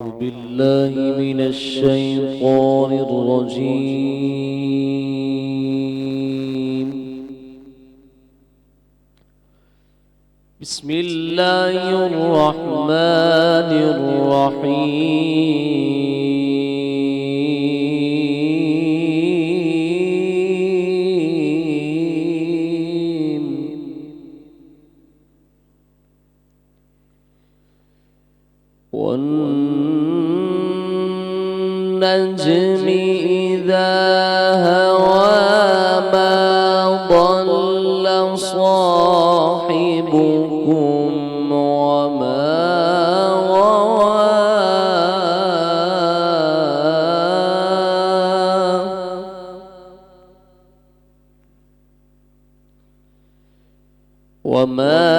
أعوذ بالله من الشيطان الرجيم. بسم الله الرحمن الرحيم. والنجم إذا هوى ما ضل صاحبكم وما غوى وما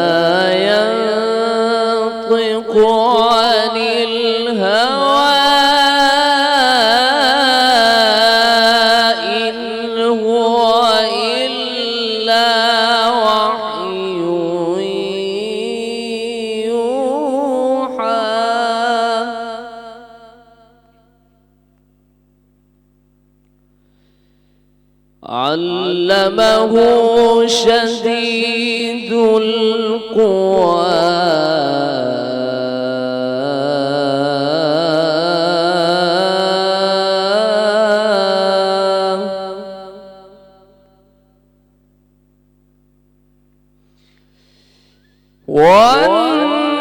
ينطق عن الهوى إن هو إلا وحي يوحى علمه شديد القوى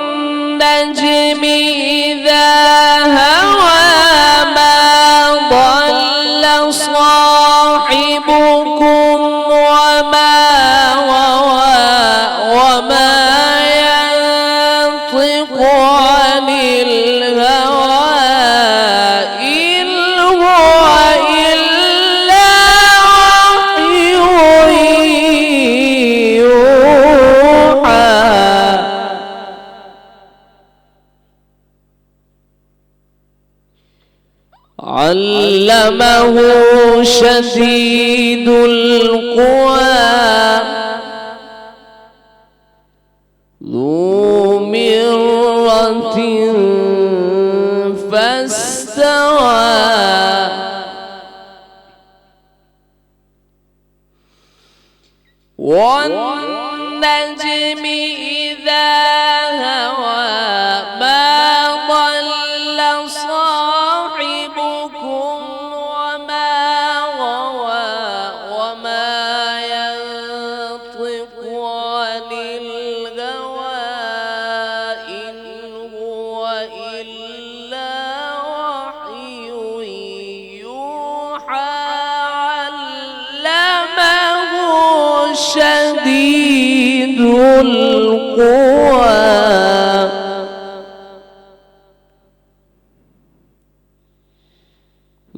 والنجم إذا هوى ما ضل صاحبكم وما غوى وما ينطق عن الهوى إن هو إلا وحي يوحى علمه شديد القوى ذو مرة فاستوى والنجم إذا هوى ما ضل صاحبكم وما غوى وما ينطق عن الهوى إن هو إلا وحي يوحى علمه شديد القوى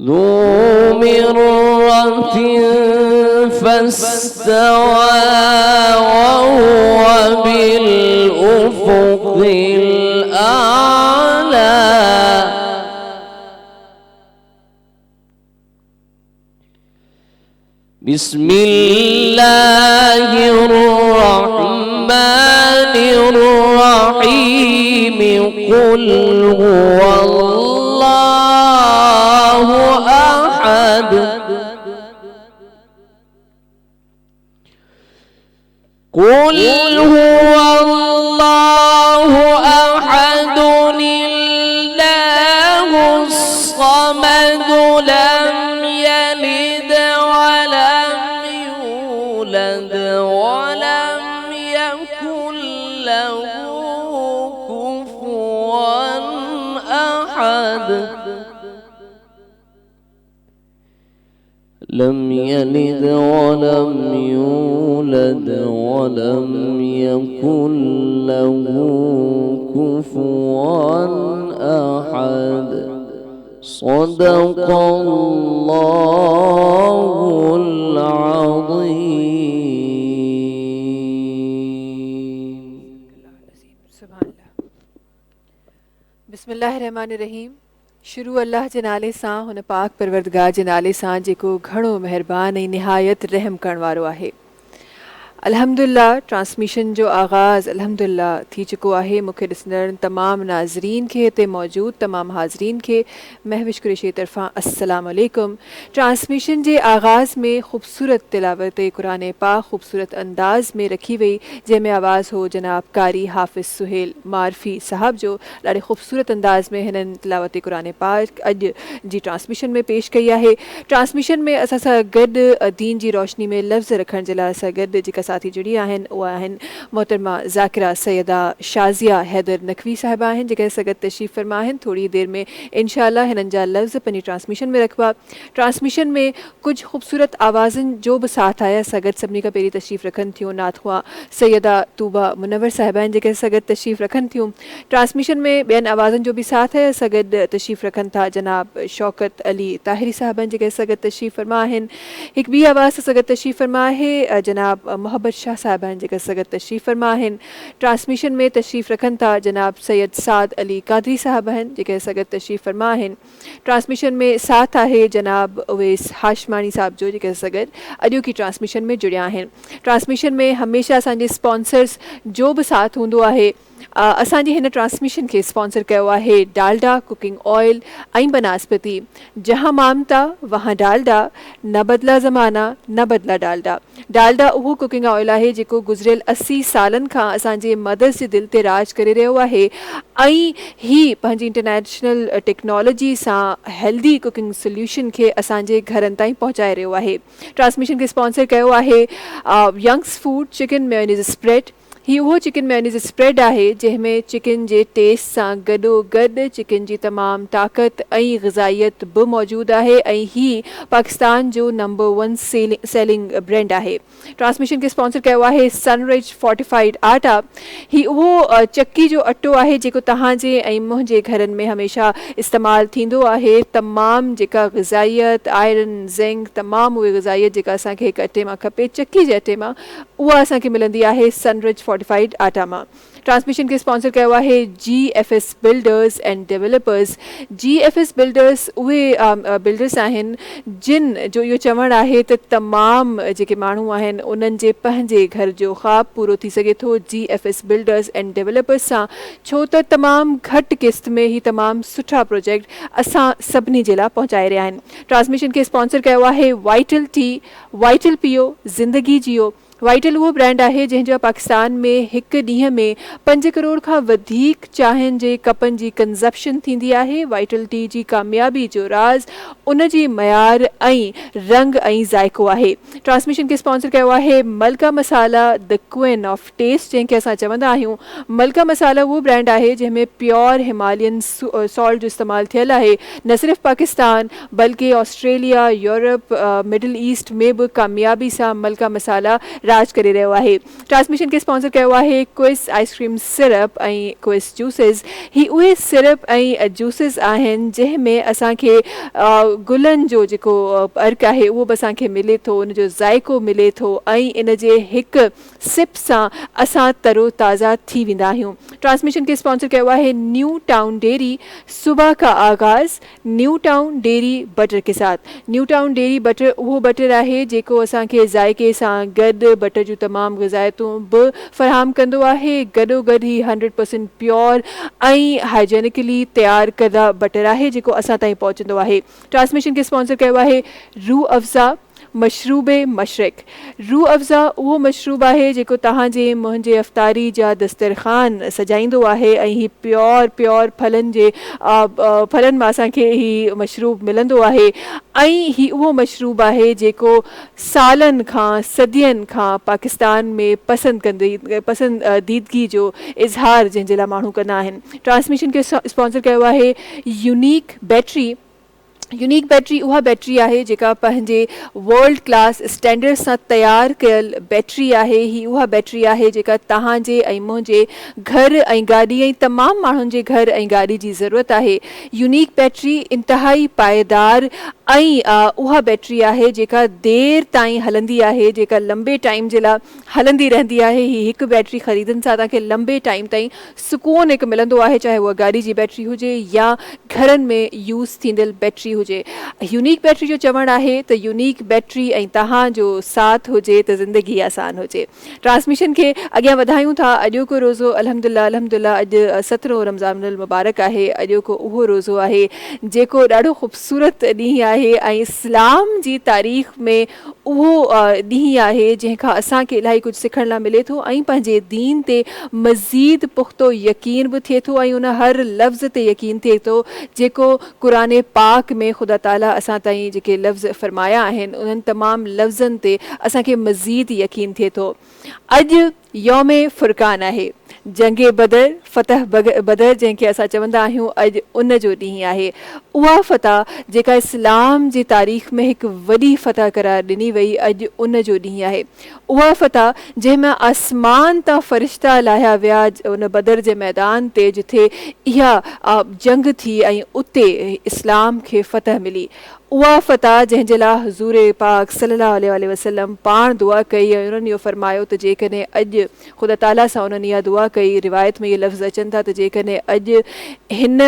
ذو مرة فاستوى وهو بالأفق الأعلى بسم الله الرحمن الرحيم قل هو الله أحد قل هو الله أحد الله الصمد لم يلد ولم يولد ولم يكن له كفوا أحد لم يلد ولم يولد ولم يكن له كفوا أحد صدق الله العظيم. سبحان اللہ. بسم اللہ الرحمن الرحیم. شروع اللہ جنالے ساں ہن پاک پروردگار جنالے ساں جیکو گھڑو مہربان نہایت رحم کرن وارو ہے. अल्हम्दुलिल्लाह ट्रांसमिशन जो आगाज़ अल्हम्दुलिल्लाह थी चुको आहे। मूंखे ॾिसंदड़ तमाम नाज़रीन खे हिते मौजूद तमाम हाज़रीन खे महविश कुरैशी तरफ़ां अस्सलाम वालेकुम। ट्रांसमिशन जे आगाज़ में ख़ूबसूरत तिलावत कुरान पाक ख़ूबसूरत अंदाज़ में रखी वई, जंहिंमें आवाज़ हो जनाब कारी हाफ़िज़ सुहेल मारफ़ी साहब जो। ॾाढे ख़ूबसूरत अंदाज़ में हिननि तिलावत कुरान पाक अॼु जी ट्रांसमिशन में पेश कई आहे। ट्रांसमिशन में असां सां गॾु दीन जी रोशनी में लफ़्ज़ रखण जे लाइ असां गॾु जेका साथी जुड़ी आहिनि उहा आहिनि मोहतरमा ज़ाकिरा सैयदा शाज़िया हैदर नकवी साहिबा आहिनि, जेके असां गॾु तशरीफ़ फरमा आहिनि। थोड़ी देर में इंशाअल्लाह हिननि जा लफ़्ज़ पंहिंजी ट्रांसमिशन में रखबा। ट्रांसमिशन में कुछ ख़ूबसूरत आवाज़नि जो बि साथ आहे। असां गॾु सभिनी खां पहिरीं तशरीफ़ रखनि थियूं नातख़्वा सैयदा तूबा मुनव्वर साहिबा आहिनि, जेके असां गॾु तशरीफ़ रखनि थियूं। ट्रांसमिशन में ॿियनि आवाज़नि जो बि साथ आहे। असां गॾु तशरीफ़ रखनि था जनाब शौकत अली ताहिरी साहिबा आहिनि, जेके असां गॾु तशरीफ़ फरमा आहिनि। हिकु ॿी आवाज़ असां गॾु तशरीफ़ फरमा आहे जनाब मोहब्बत शाह साहिबा आहिनि, जेके असां गॾु तशरीफ़ फरमा आहिनि। ट्रांसमिशन में तशरीफ़ रखनि था जनाब सैयद साद अली कादरी साहिब आहिनि, जेके असां गॾु तशरीफ़ फरमा आहिनि। ट्रांसमिशन में साथ आहे जनाब उवैस हाशमानी साहब जो, जेके असां गॾु अॼु की ट्रांसमिशन में जुड़िया आहिनि। ट्रांसमिशन में हमेशह असांजे स्पॉन्सर्स जो बि साथ हूंदो आहे। असांजी हिन ट्रांसमिशन खे स्पॉन्सर कयो आहे डालडा कुकिंग ऑयल ऐं बनस्पति। जहाँ मामता वहाँ डालडा, न बदला ज़माना न बदला डालडा। डालडा उहो कुकिंग ऑयल आहे जेको गुज़िरियल 80 सालनि खां असांजे मदर्स जे दिलि ते राज करे रहियो आहे ऐं ही पंहिंजी इंटरनेशनल टेक्नोलॉजी सां हेल्दी कुकिंग सोल्यूशन खे असांजे घरनि ताईं पहुचाए रहियो आहे। ट्रांसमिशन खे स्पॉन्सर कयो आहे Young's food chicken mayonnaise spread. ही उहो चिकन मेयोनीज़ स्प्रेड आहे जंहिंमें चिकन जे टेस्ट सां गॾोगॾु चिकन जी तमामु ताक़त ऐं ग़िज़ाइत बि मौजूदु आहे ऐं ही पाकिस्तान जो नंबर 1 सेलिंग ब्रांड आहे। ट्रांसमिशन खे स्पॉन्सर कयो आहे सनरिच फोर्टिफाइड आटा। ही उहो चक्की जो अटो आहे जेको तव्हांजे ऐं मुंहिंजे घरनि में हमेशह इस्तेमालु थींदो आहे। तमामु जेका ग़िज़ाइत आयरन ज़िंक तमामु उहे ग़िज़ाइत जेका असांखे हिकु अटे मां खपे चक्की जे अटे मां, उहा असांखे मिलंदी आहे सनरिच फोर्टिफाइड आटा मां। ट्रांसमिशन खे स्पॉन्सर कयो आहे GFS builders and developers. GFS builders उहे बिल्डर्स आहिनि जिन जो इहो चवणु आहे त तमामु जेके माण्हू आहिनि उन्हनि जे पंहिंजे घर जो ख़्वाबु पूरो थी सघे थो GFS बिल्डर्स एंड डेवलपर्स सां, छो त तमामु घटि क़िस्त में ही तमामु सुठा प्रोजेक्ट असां सभिनी जे लाइ पहुचाए रहिया आहिनि। ट्रांसमिशन खे स्पॉन्सर कयो आहे वाइटल टी। वाइटल पियो ज़िंदगी जियो। वाइटल उहो ब्रांड आहे जंहिंजा पाकिस्तान में हिकु ॾींहं में 5 करोड़ खां वधीक चांहियुनि जे कपनि जी कंज़प्शन थींदी आहे। वाइटल टी जी कामयाबी जो राज़ उन जी मयार ऐं रंग ऐं ज़ाइको आहे। ट्रांसमिशन खे स्पॉन्सर कयो आहे मलका मसाला द क्वीन ऑफ टेस्ट, जंहिंखे असां चवंदा आहियूं। मलका मसाला उहो ब्रांड आहे जंहिंमें प्योर हिमालयन सॉल्ट जो इस्तेमालु थियल आहे। न सिर्फ़ु पाकिस्तान बल्कि ऑस्ट्रेलिया, यूरोप, मिडल ईस्ट में बि कामयाबी सां मलका मसाला राज करे रहियो आहे। ट्रांसमिशन खे स्पॉन्सर कयो आहे क्विस आइसक्रीम सिरप ऐं क्विस जूसिस। ही उहे सिरप ऐं जूसिस आहिनि जंहिंमें असांखे गुलनि जो जेको अर्क आहे उहो बि असांखे मिले थो, उनजो ज़ाइको मिले थो ऐं इन जे हिकु सिप सां असां तरो ताज़ा थी वेंदा आहियूं। ट्रांसमिशन खे स्पॉन्सर कयो आहे न्यू टाउन डेयरी। सुबह का आगाज़ न्यू टाउन डेयरी बटर के साथ। न्यू टाउन डेयरी बटर उहो बटर आहे जेको असांखे ज़ाइके सां गॾु बटर जूं तमामु ग़िज़ाइतूं बि फ़राहम कंदो आहे। गॾोगॾु ही 100% प्योर ऐं हाइजेनिकली तयारु कंदा बटर आहे जेको असां ताईं पहुचंदो आहे। ट्रांसमिशन खे स्पॉन्सर कयो आहे रूह अफ़ज़ा मशरूब मशरक़। रूह अफ़ज़ा उहो मशरूब आहे जेको तव्हांजे मुंहिंजे अफ़्तारी जा दस्तरख़ान सजाईंदो आहे ऐं ही प्योर फलनि मां असांखे ही मशरूब मिलंदो आहे ऐं ही उहो मशरूब आहे जेको सालनि खां सदियनि खां पाकिस्तान में पसंदीदगी जो इज़हार जंहिंजे लाइ माण्हू कंदा आहिनि। ट्रांसमिशन खे स्पॉन्सर कयो आहे यूनिक बैटरी। यूनिक बैटरी उहा बैटरी आहे जेका पंहिंजे वर्ल्ड क्लास स्टैंडर्ड सां तयारु कयल बैटरी आहे। ही उहा बैटरी आहे जेका तव्हांजे ऐं मुंहिंजे घर ऐं गाॾी ऐं तमामु माण्हुनि जे घर ऐं गाॾी जी ज़रूरत आहे। यूनिक बैटरी इंतिहाई पाइदार ऐं उहा बैटरी आहे जेका देरि ताईं हलंदी आहे, जेका लंबे टाइम जे लाइ हलंदी रहंदी आहे। ही हिकु बैटरी ख़रीदनि सां तव्हांखे लंबे टाइम ताईं सुकून हिकु मिलंदो आहे, चाहे उहा गाॾी जी बैटरी हुजे या घरनि में यूज़ थींदड़ बैटरी हुजे। यूनिक बैटरी जो चवणु आहे त यूनिक बैटरी ऐं तव्हांजो साथ हुजे त ज़िंदगी आसान हुजे। ट्रांसमिशन खे अॻियां वधायूं था। अॼोको रोज़ो अल्हम्दुलिल्लाह अॼु 17 रमज़ानुल मुबारक आहे। अॼोको उहो रोज़ो आहे जेको ॾाढो ख़ूबसूरत ॾींहुं आहे ऐं इस्लाम जी तारीख़ में उहो ॾींहुं आहे जंहिंखां असांखे इलाही कुझु सिखण लाइ मिले थो ऐं पंहिंजे दीन ते मज़ीद पुख़्तो यकीन बि थिए थो ऐं उन हर लफ़्ज़ ते यकीन थिए थो जेको क़ुरान पाक में ख़ुदा ताला असां ताईं जेके लफ़्ज़ फ़रमाया आहिनि उन्हनि तमामु लफ़्ज़नि ते असांखे मज़ीद यकीन थिए थो। अॼु यौम फ़ुरक़ान आहे, जंगे बदर फ़तह बदर जंहिंखे असां चवंदा आहियूं, अॼु उन जो ॾींहुं आहे। उहा फ़तह जेका इस्लाम जी तारीख़ में हिकु वॾी फ़तह करार ॾिनी वई, अॼु उन जो ॾींहुं आहे। उहा फ़तह जंहिंमें आसमान तां फ़रिश्ता लाहिया विया उन बदर जे मैदान ते जिथे इहा जंग थी ऐं उते इस्लाम खे फ़तह मिली। उहा फ़तह जंहिंजे लाइ हुज़ूर पाक सल्लल्लाहु अलैहि वसल्लम पाण दुआ कई ऐं उन्हनि इहो फ़रमायो त जेकॾहिं अॼु ख़ुदा ताला सां उन्हनि इहा दुआ कई, रिवायत में इहे लफ़्ज़ अचनि था त जेकॾहिं अॼु हिन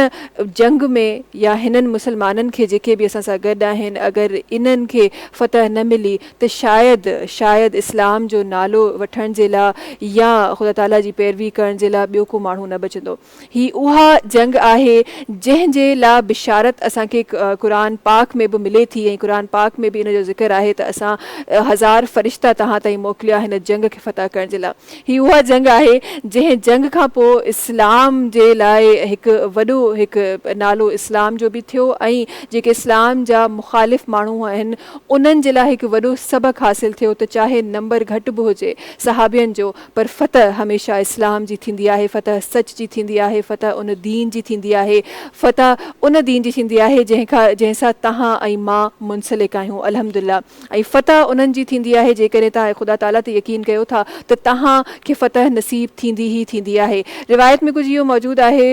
जंग में या हिननि मुसलमाननि खे जेके बि असां सां गॾु आहिनि अगरि इन्हनि खे फ़तह न मिली त शायदि इस्लाम जो नालो वठण जे लाइ या ख़ुदा ताला जी पैरवी करण जे लाइ ॿियो को माण्हू न बचंदो। ही उहा जंग आहे जंहिंजे लाइ बिशारत असांखे क़ुरान पाक में बि मिले थी ऐं क़ुरान पाक में बि इन जो ज़िक्र आहे त असां 1000 फ़रिश्ता तव्हां ताईं मोकिलिया हिन जंग खे फ़तह करण जे लाइ। ही उहा जंग आहे जंहिं जंग खां पोइ इस्लाम जे लाइ हिकु वॾो हिकु नालो इस्लाम जो बि थियो ऐं जेके इस्लाम जा मुख़ालिफ़ माण्हू आहिनि उन्हनि जे लाइ हिकु वॾो सबक़ु हासिलु थियो त चाहे नंबर घटि बि हुजे सहाबियनि जो, पर फ़तह हमेशह इस्लाम जी थींदी आहे, फ़तह सच जी थींदी आहे, फ़तह उन दीन जी थींदी आहे, फ़तह उन दीन जी थींदी आहे जंहिंसां तव्हां ऐं मां मुंसलिक आहियूं अल्हम्दुलिल्लाह। ऐं फ़तह उन्हनि जी थींदी आहे जेकॾहिं तव्हां ख़ुदा ताला ते यकीन कयो था त तव्हांखे फ़तह नसीब थींदी ई थींदी आहे। रिवायत में कुझु इहो मौजूदु आहे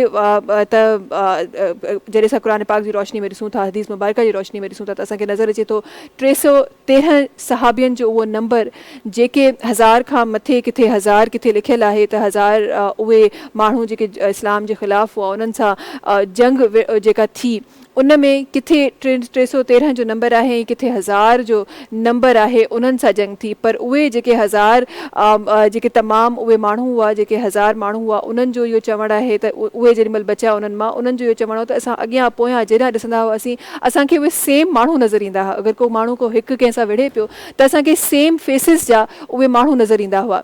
त जॾहिं असां क़ुरान पाक जी रोशनी में ॾिसूं था, हदीस मुबारक जी रोशनी में ॾिसूं था त असांखे नज़र अचे थो 313 सहाबियनि जो उहो नंबर जेके 1000 खां मथे किथे 1000 किथे लिखियलु आहे त 1000 उहे माण्हू जेके इस्लाम जे ख़िलाफ़ हुआ उन्हनि सां जंग जेका थी उन में किथे 313 जो नंबर आहे ऐं किथे 1000 जो नंबर आहे उन्हनि सां जंग थी। पर उहे जेके 1000 जेके तमामु उहे माण्हू हुआ जेके 1000 माण्हू हुआ उन्हनि जो इहो चवणु आहे त उहे जेॾीमहिल बचिया उन्हनि मां उन्हनि जो इहो चवणु हो त असां अॻियां पोयां जेॾां ॾिसंदा हुआसीं असांखे उहे सेम माण्हू नज़र ईंदा हुआ। अगरि को माण्हू को हिकु कंहिंसां विढ़े पियो त असांखे सेम फेसिस जा उहे माण्हू नज़र ईंदा हुआ।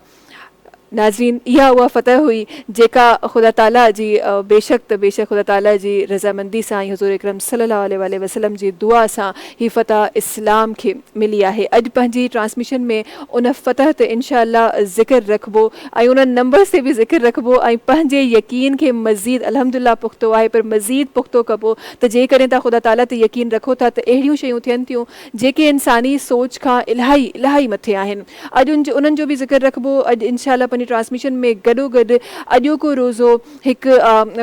नाज़रीन, इहा उहा फ़तह हुई जेका ख़ुदा ताला जी बेशक ख़ुदा ताला जी रज़ामंदी सां ऐं हुज़ूर अकरम सल्लल्लाहु अलैहि वसल्लम जी दुआ सां ही फ़तह इस्लाम खे मिली आहे। अॼु पंहिंजी ट्रांसमिशन में उन फ़तह ते इंशाअल्लाह ज़िक्र रखिबो ऐं उन नंबर्स ते बि ज़िक्र रखिबो ऐं पंहिंजे यकीन खे मज़ीद अल्हम्दुलिल्लाह पुख़्तो आहे पर मज़ीद पुख़्तो कबो त जेकॾहिं तव्हां ख़ुदा ताला ते यकीन रखो था त अहिड़ियूं शयूं थियनि थियूं जेके इंसानी सोच खां इलाही मथे आहिनि। अॼु उन्हनि जो बि ज़िक्र रखिबो। अॼु इंशाअल्लाह पंहिंजी ट्रांसमिशन में गॾोगॾु अॼोको रोज़ो हिकु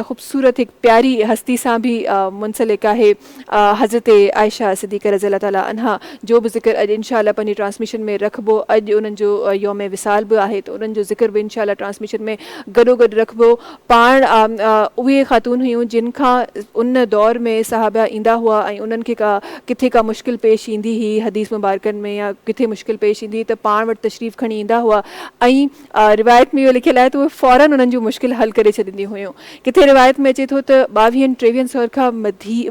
ख़ूबसूरत हिकु प्यारी हस्ती सां बि मुंसलिक आहे। हज़रत आयशा सिद्दीक़ा रज़ियल्लाहु ताला अन्हा जो बि ज़िक्र अॼु इंशाअल्लाह पंहिंजी ट्रांसमिशन में रखिबो। अॼु उन्हनि जो यौम विसाल बि आहे त उन्हनि जो ज़िक्र बि इंशाअल्लाह ट्रांसमिशन में गॾोगॾु रखिबो। पाण उहे ख़ातून हुयूं जिन खां उन दौर में सहाबा ईंदा हुआ ऐं उन्हनि खे किथे का मुश्किल पेश ईंदी हुई हदीस मुबारकनि में या किथे मुश्किल पेश ईंदी त पाण वटि तशरीफ़ खणी ईंदा हुआ ऐं रिवायत में इहो लिखियलु आहे त उहे फ़ौरन उन्हनि जूं मुश्किल हल करे छॾींदी हुयूं। किथे रिवायत में अचे थो त 22-23 सौ खां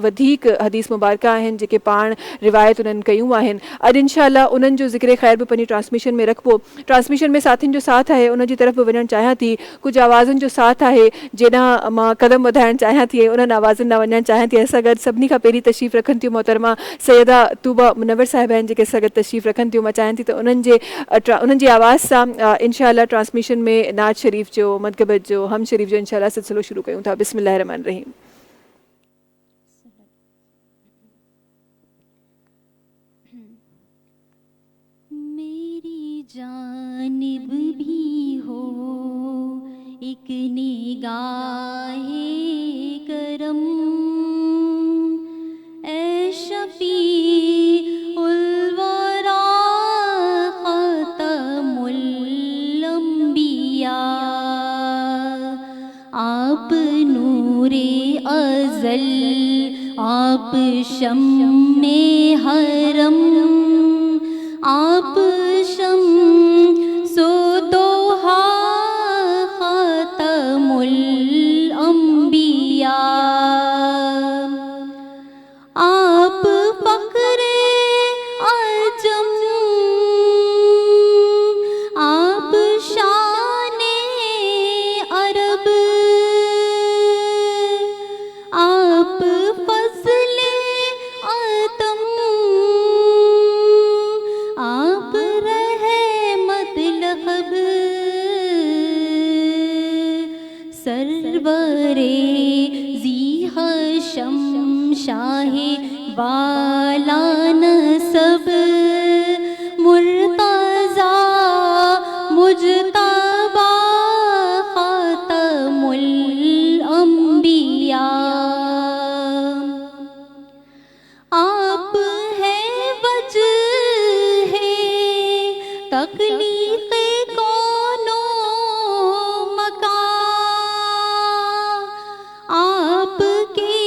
वधीक हदीस मुबारक आहिनि जेके पाण रिवायत उन्हनि कयूं आहिनि। अॼु इंशाअल्लाह उन्हनि जो ज़िक्र ख़ैर बि पंहिंजी ट्रांसमिशन में रखिबो। ट्रांसमिशन में साथियुनि जो साथ आहे उनजी तरफ़ बि वञणु चाहियां थी। कुझु आवाज़ुनि जो साथ आहे जेॾां मां क़दम वधाइणु चाहियां थी उन्हनि आवाज़ुनि ॾांहुं वञणु चाहियां थी। असां गॾु सभिनी खां पहिरीं तशरीफ़ रखनि थियूं मोहतरमा सैयदा तूबा मुनव्वर साहिबा आहिनि जेके असां गॾु तशरीफ़ रखनि थियूं। मां चाहियां थी त उन्हनि जी आवाज़ सां इंशाअल्लाह ट्रांसमिशन में नात शरीफ़ जो मदकबत जो हम शरीफ़ जो इंशाअल्लाह सिलसिलो शुरू कयूं था। बिस्मिल्लाह रहमान रहीम। मेरी जानिब भी हो एक निगाहे करम ऐ शफी उल वरा खतमुल अंबिया आप नूरे अज़ल آپ شمع حرم، آپ شمس و دوحہ خاتم الانبیاء، آپ فخر عجم، آپ شان عرب، آپ فضل عتم، آپ رحمت لقب، سرور ذی حشم شاہ والا نسب، مرتضی مجتبی خاتم الانبیاء، آپ ہیں وجہ تخلیق کون و مکان، آپ کے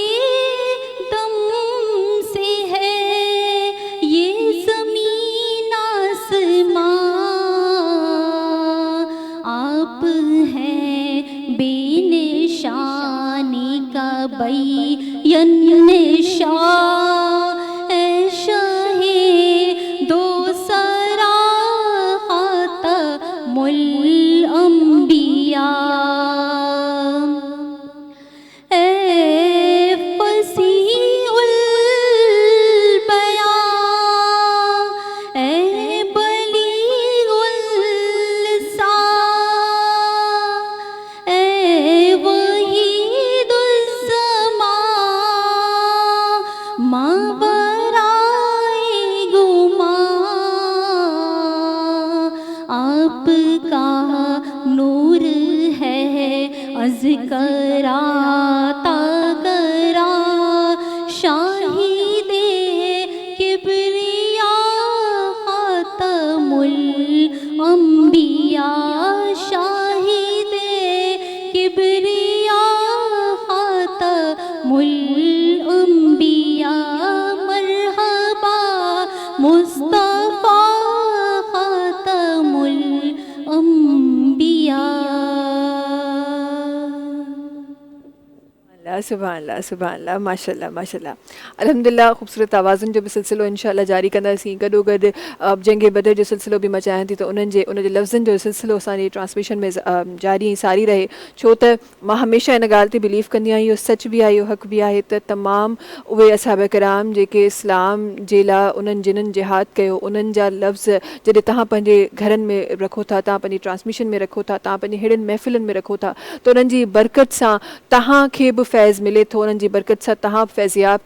دم سے ہے یہ زمین آسمان، آپ ہیں بے نشانی کا بین نشان، اے شاہ دو سرا خاتم الانبیاء، اے فصیح البیان، اے بلیغ اللسان، اے وحید الزمان، ماورائے گمان، آپ کا نور ہے اذکرا تاکرا، شاہد کبریاء خاتم الانبیاء، شاہد کبریاء خاتم الانبیاء، مرحبا مصطفیٰ خاتم الانبیاء۔ سبحان اللہ سبحان اللہ، ماشاء اللہ ماشاء اللہ، الحمدللہ خوبصورت آوازن جو بھی سلسلو انشاءاللہ جاری کندا سی، گڈو گڈ جنگ بدر جو سلسلو بھی مچائیں تھی، تو ان جے لفظن جو سلسلو اسانی ٹرانسمیشن میں جاری ساری رہے، چھو ت मां हमेशह इन ॻाल्हि ते बिलीव कंदी आहियां इहो सच बि आहे, इहो हक़ बि आहे त तमामु उहे असहाब कराम जेके इस्लाम जे लाइ उन्हनि जिन्हनि जिहाद कयो, उन्हनि जा लफ़्ज़ जॾहिं तव्हां पंहिंजे घरनि में रखो था, तव्हां पंहिंजी ट्रांसमिशन में रखो था, तव्हां पंहिंजी अहिड़ियुनि महफ़िलुनि में रखो था, त उन्हनि जी बरकत सां तव्हांखे बि फैज़ मिले थो, उन्हनि जी बरकत सां तव्हां बि फैज़याब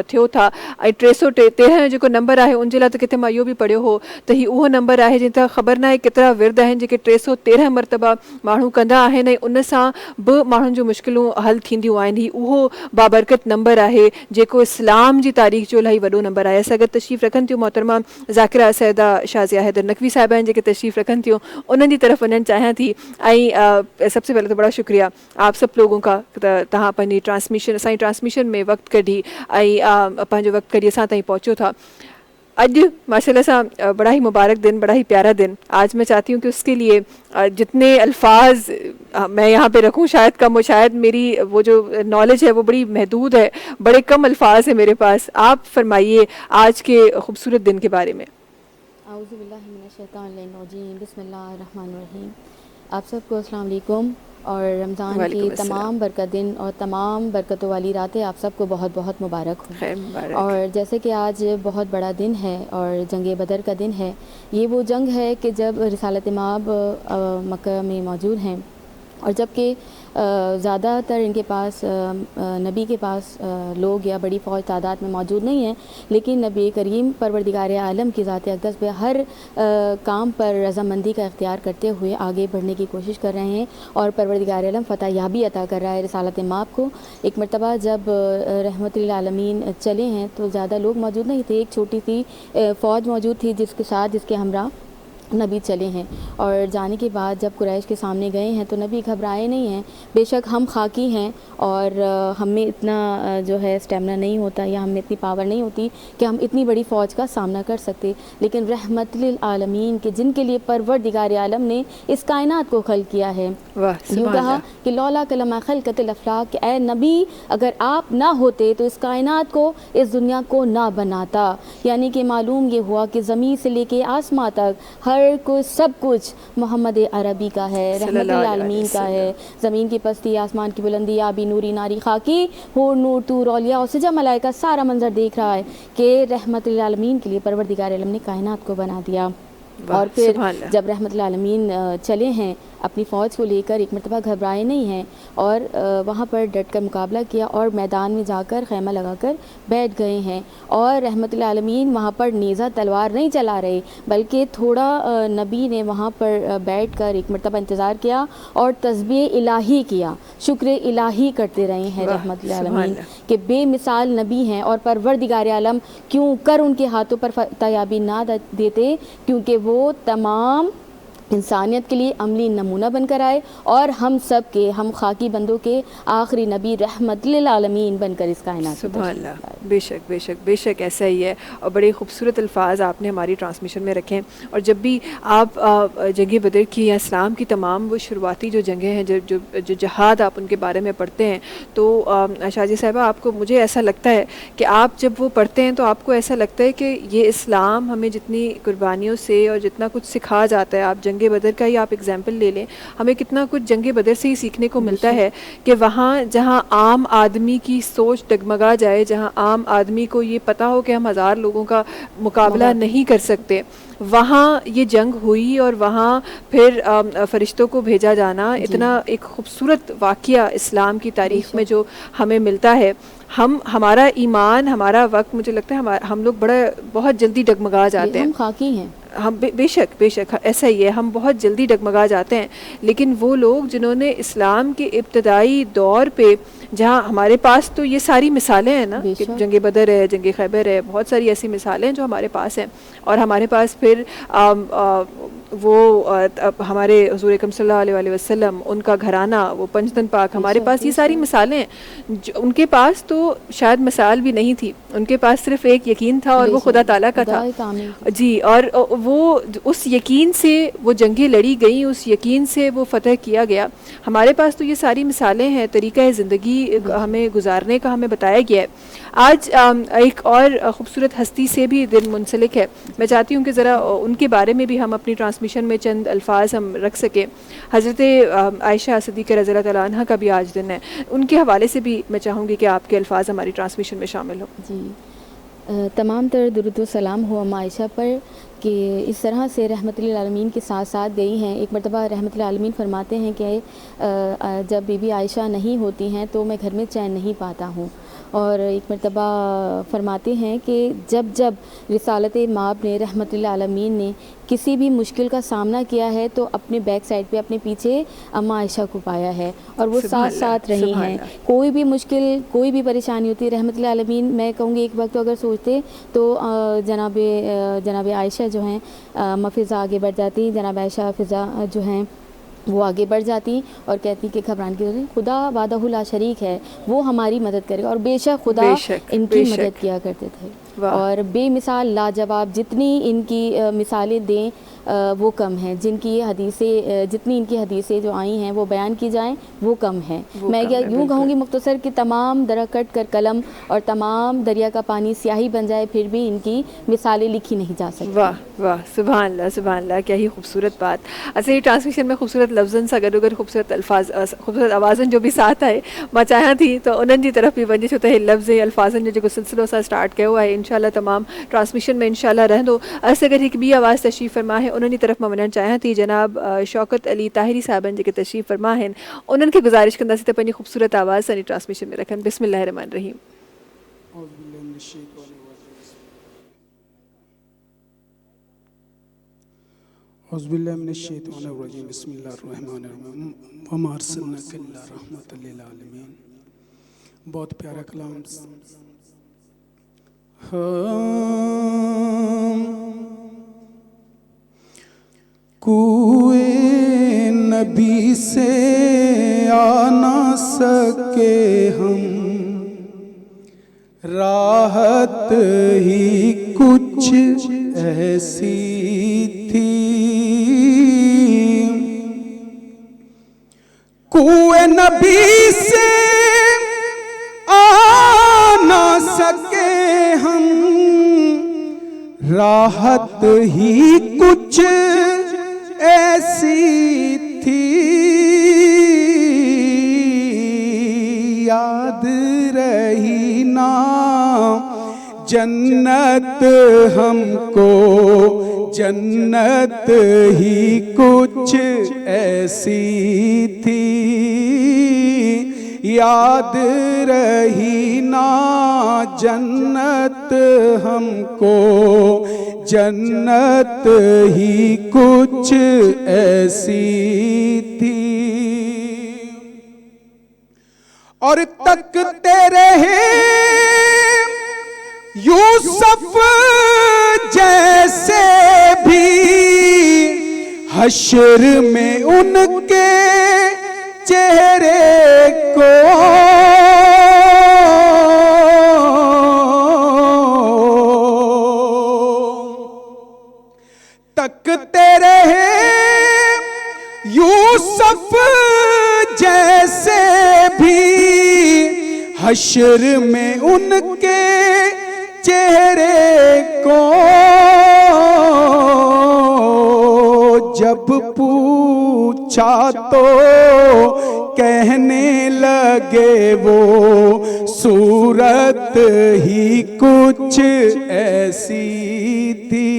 थियो था। ऐं 313 जो जेको नंबर आहे उन जे लाइ त किथे मां इहो बि पढ़ियो हो त हीउ उहो नंबर आहे जंहिं त ख़बर न आहे केतिरा विर्द आहिनि जेके 313 मरतबा माण्हू कंदा आहिनि, ऐं उन सां बि माण्हुनि जूं मुश्किलूं हल थींदियूं आहिनि। हीउ उहो बाबरकत नंबर आहे जेको इस्लाम जी तारीख़ जो इलाही वॾो नंबर आहे। असां गॾु तशरीफ़ रखनि थियूं मोहतरमा ज़ाकिरा सैदा शाज़िया हैदर नकवी साहिबा आहिनि जेके तशरीफ़ रखनि थियूं, उन्हनि जी तरफ़ वञणु चाहियां थी। ऐं सबसे पहले तो बड़ा शुक्रिया आप सब लोगों का, तव्हां पंहिंजी ट्रांसमिशन असांजी ट्रांसमिशन में वक़्तु कढी ऐं पंहिंजो वक़्तु कढी असां ताईं पहुचो था। अॼु माशाल्लाह सां बड़ा ही मुबारक दिन, बड़ा ही प्यारा दिन। आज मैं चाहती हूँ कि उसके लिए जितने अल्फाज मैं यहाँ पे रखूँ शायद कम हो, शायद मेरी वो जो नॉलेज है वो बड़ी महदूद है, बड़े कम अल्फाज है मेरे पास। आप फरमाइए आज के खूबसूरत दिन के बारे में। आऊज़ु बिल्लाहि मिनश शैतानिर रजीम, बिस्मिल्लाहिर्रहमानिर्रहीम। आप सबको अस्सलाम वालेकुम और रमज़ान की तमाम बरकत दिन और तमाम बरकतों वाली रातें आप सबको बहुत बहुत मुबारक हो। और जैसे कि आज बहुत बड़ा दिन है और जंग बदर का दिन है, ये वो जंग है कि जब रिसालत माब मक्का में मौजूद हैं और जबकि ज़्यादातर इनके पास नबी के पास लोग या बड़ी फ़ौज तादाद में मौजूद नहीं हैं, लेकिन नबी करीम परवरदिगार आलम की ज़ात अक़दस पे हर काम पर रज़ामंदी का इख्तियार करते हुए आगे बढ़ने की कोशिश कर रहे हैं और परवरदिगार आलम फ़तह याबी अता कर रहा है रिसालत माब को। एक मरतबा जब रहमतुल आलमीन चले हैं तो ज़्यादा लोग मौजूद नहीं थे, एक छोटी सी फ़ौज मौजूद थी जिसके साथ जिसके हमरा نبی چلے ہیں، اور جانے کے بعد جب قریش کے سامنے گئے ہیں تو نبی گھبرائے نہیں ہیں. بے شک ہم خاکی ہیں اور ہم میں اتنا جو ہے اسٹیمنا نہیں ہوتا یا ہم میں اتنی پاور نہیں ہوتی کہ ہم اتنی بڑی فوج کا سامنا کر سکتے، لیکن رحمت للعالمین کے جن کے لیے پروردگار عالم نے اس کائنات کو خلق کیا ہے، یوں کہا کہ لولا کلمہ خلقت الافلاق، کہ اے نبی اگر آپ نہ ہوتے تو اس کائنات کو، اس دنیا کو نہ بناتا. یعنی کہ معلوم یہ ہوا کہ زمین سے لے کے آسمان تک ہر کوئی سب کچھ محمد عربی کا ہے، رحمت للعالمین کا ہے. زمین کی پستی، آسمان کی بلندی، آبی نوری ناری خاکی، ہور نور طور اولیاء سجا ملائکہ، سارا منظر دیکھ رہا ہے کہ رحمت للعالمین کے لیے پروردگار عالم نے کائنات کو بنا دیا. اور پھر جب رحمت للعالمین چلے ہیں اپنی فوج کو لے کر، ایک مرتبہ گھبرائے نہیں ہیں اور وہاں پر ڈٹ کر مقابلہ کیا اور میدان میں جا کر خیمہ لگا کر بیٹھ گئے ہیں. اور رحمت للعالمین وہاں پر نیزہ تلوار نہیں چلا رہے، بلکہ تھوڑا نبی نے وہاں پر بیٹھ کر ایک مرتبہ انتظار کیا اور تسبیح الہی کیا، شکر الہی کرتے رہے ہیں رحمت للعالمین کہ بے مثال نبی ہیں. اور پروردگار عالم کیوں کر ان کے ہاتھوں پر فتحیابی نہ دیتے، کیونکہ وہ تمام انسانیت کے لیے عملی نمونہ بن کر آئے اور ہم سب کے، ہم خاکی بندوں کے آخری نبی رحمت للعالمین بن کر اس کائنات. سبحان اللہ، بے شک بے شک بے شک ایسا ہی ہے. اور بڑے خوبصورت الفاظ آپ نے ہماری ٹرانسمیشن میں رکھے ہیں. اور جب بھی آپ جنگ بدر کی یا اسلام کی تمام وہ شروعاتی جو جنگیں ہیں، جو جہاد آپ ان کے بارے میں پڑھتے ہیں، تو شاہ جی صاحبہ آپ کو، مجھے ایسا لگتا ہے کہ آپ جب وہ پڑھتے ہیں تو آپ کو ایسا لگتا ہے کہ یہ اسلام ہمیں جتنی قربانیوں سے اور جتنا کچھ سکھا جاتا ہے، آپ جنگ بدر کا ہی آپ ایگزامپل لے لیں، ہمیں کتنا کچھ جنگ بدر سے ہی سیکھنے کو ملتا ہے کہ وہاں جہاں عام آدمی کی سوچ ڈگمگا جائے، جہاں عام آدمی کو یہ پتا ہو کہ ہم 1000 لوگوں کا مقابلہ نہیں کر سکتے، وہاں یہ جنگ ہوئی اور وہاں پھر فرشتوں کو بھیجا جانا، اتنا ایک خوبصورت واقعہ اسلام کی تاریخ میں جو ہمیں ملتا ہے. ہمارا ایمان، ہمارا وقت، مجھے لگتا ہے ہم لوگ بہت جلدی ڈگمگا جاتے ہیں. ہم خاکی ہیں، ہم بے شک ایسا ہی ہے، ہم بہت جلدی ڈگمگا جاتے ہیں. لیکن وہ لوگ جنہوں نے اسلام کے ابتدائی دور پہ، جہاں ہمارے پاس تو یہ ساری مثالیں ہیں نا، کہ جنگ بدر ہے، جنگ خیبر ہے، بہت ساری ایسی مثالیں جو ہمارے پاس ہیں. اور ہمارے پاس پھر وہ ہمارے حضور اکرم صلی اللہ علیہ وسلم، ان کا گھرانہ، وہ پنجتن پاک، ہمارے پاس یہ ساری مثالیں ہیں. ان کے پاس تو شاید مثال بھی نہیں تھی، ان کے پاس صرف ایک یقین تھا اور وہ خدا تعالیٰ کا تھا. جی، اور وہ اس یقین سے وہ جنگیں لڑی گئیں، اس یقین سے وہ فتح کیا گیا. ہمارے پاس تو یہ ساری مثالیں ہیں، طریقہ زندگی ہمیں گزارنے کا ہمیں بتایا گیا ہے. آج ایک اور خوبصورت ہستی سے بھی دل منسلک ہے. میں چاہتی ہوں کہ ذرا ان کے بارے میں بھی ہم اپنی ٹرانسمیشن میں چند الفاظ ہم رکھ سکیں. حضرت عائشہ صدیقہ رضی اللہ تعالیٰ عنہ کا بھی آج دن ہے، ان کے حوالے سے بھی میں چاہوں گی کہ آپ کے الفاظ ہماری ٹرانسمیشن میں شامل ہوں. جی، تمام تر درود و سلام ہو ام عائشہ پر کہ اس طرح سے رحمت للعالمین کے ساتھ ساتھ گئی ہیں. ایک مرتبہ رحمت للعالمین فرماتے ہیں کہ جب بی بی عائشہ نہیں ہوتی ہیں تو میں گھر میں چین نہیں پاتا ہوں. اور ایک مرتبہ فرماتے ہیں کہ جب رسالت مآب نے، رحمت للعالمین نے کسی بھی مشکل کا سامنا کیا ہے تو اپنے بیک سائڈ پہ اپنے پیچھے اما عائشہ کو پایا ہے اور وہ ساتھ رہی ہیں. کوئی بھی مشکل، کوئی بھی پریشانی ہوتی، رحمت للعالمین میں کہوں گی ایک وقت اگر سوچتے تو جناب عائشہ جو ہیں فضا آگے بڑھ جاتی، جناب عائشہ فضا جو ہیں وہ آگے بڑھ جاتی اور کہتی کہ گھبرانے کی ضرورت نہیں، خدا وحدہ لا شریک ہے، وہ ہماری مدد کرے گا. اور بے شک خدا ان کی مدد کیا کرتے تھے. اور بے مثال لاجواب، جتنی ان کی مثالیں دیں وہ کم ہیں، جتنی ان کی حدیثیں جو آئی ہیں وہ بیان کی جائیں وہ کم ہیں. میں یوں کہوں گی مختصر کہ تمام درہ کٹ کر قلم اور تمام دریا کا پانی سیاہی بن جائے پھر بھی ان کی مثالیں لکھی نہیں جا سکتی. واہ واہ، سبحان اللہ سبحان اللہ، کیا ہی خوبصورت بات. اصل یہ ٹرانسمیشن میں خوبصورت لفظن اگر خوبصورت الفاظ، خوبصورت آوازن جو بھی ساتھ آئے ما چاہاں تھی تو انہوں جی طرف بھی ونجش ہوتا ہے لفظ الفاظن جو سلسلوں سا سٹارٹ کیا ہوا ہے. انشاءاللہ تمام ٹرانسمیشن میں انشاءاللہ رہ دو. اس اگر ایک بھی آواز تشریف فرما ہے انہوں نے طرف میں منن چاہاں تھی جناب شوکت علی طاہری صاحبن جی کے تشریف فرما ہیں، انہوں کی گزارش کرنا سے اپنی خوبصورت آواز سنی ٹرانسمیشن میں رکھیں. بسم اللہ الرحمن الرحیم. اعوذ باللہ من الشیطان الرجیم، بسم اللہ الرحمن الرحیم. وما ارسلناک الا رحمۃ للعالمین. بہت پیارا کلام. سے آ نہ سکے ہم، راحت ہی کچھ ایسی تھی۔ کوئے نبی سے آ نہ سکے ہم، راحت ہی کچھ ایسی تھی۔ یاد رہی نا جنت ہم کو، جنت ہی کچھ ایسی تھی۔ یاد رہی نا جنت ہم کو، جنت ہی کچھ ایسی تھی۔ اور تکتے رہے یوسف جیسے بھی، حشر میں ان کے چہرے کو، تکتے رہے یوسف جیسے بھی، حشر میں ان کے چہرے کو، جب پوچھا تو کہنے لگے وہ صورت ہی کچھ ایسی تھی۔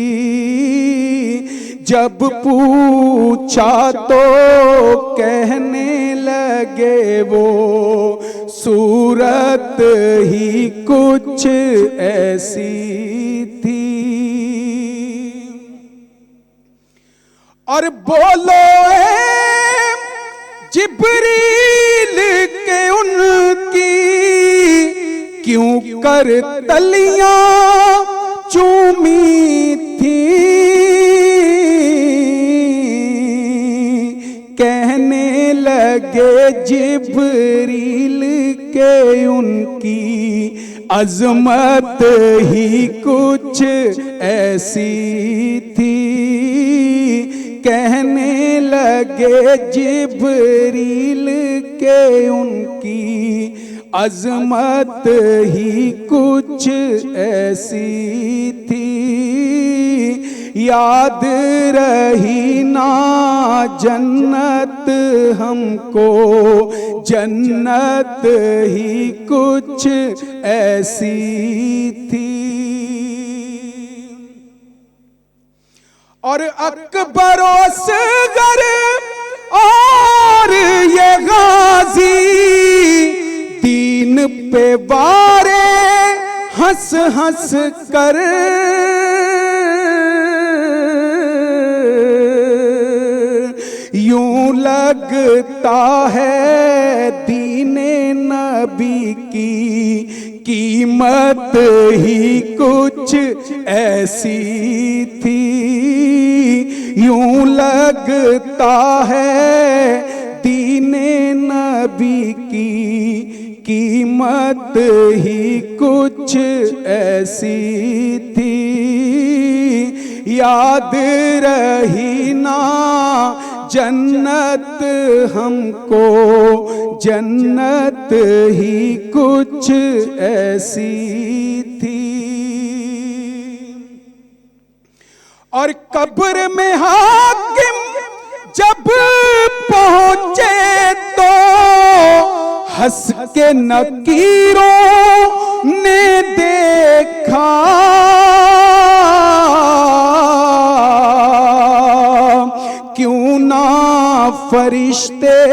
جب پوچھا تو کہنے لگے وہ صورت ہی کچھ ایسی تھی۔ اور بولو اے جبریل کہ ان کی کیوں کر تلیاں چومی تھیں، کہنے لگے جبریل کہ ان کی عظمت ہی کچھ ایسی تھی۔ کہنے لگے جبریل کہ ان کی عظمت ہی کچھ ایسی تھی۔ یاد رہی نا جنت ہم کو، جنت ہی کچھ ایسی تھی۔ اور اکبر و اصغر اور یہ غازی دین پہ وارے ہنس ہنس کر، یوں لگتا ہے دین نبی کی قیمت ہی کچھ ایسی تھی۔ یوں لگتا ہے دین نبی کی قیمت ہی کچھ ایسی تھی۔ یاد رہی نا جنت ہم کو، جنت ہی کچھ ایسی تھی۔ اور قبر میں حاکم جب پہنچے تو ہنس کے نکیروں نے دیکھا، کیوں نہ فرشتے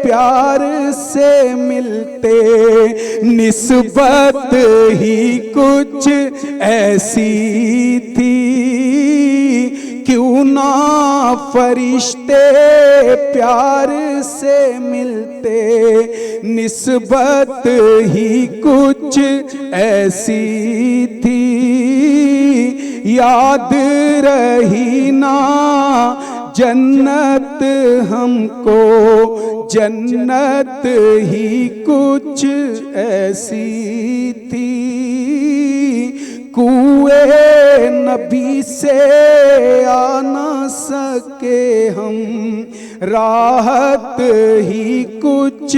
پیار سے ملتے، نسبت ہی کچھ ایسی تھی۔ کیوں نہ فرشتے پیار سے ملتے، نسبت ہی کچھ ایسی تھی۔ یاد رہی نا जन्नत हमको जन्नत ही कुछ ऐसी थी, कुए नबी से आ न सके हम, राहत ही कुछ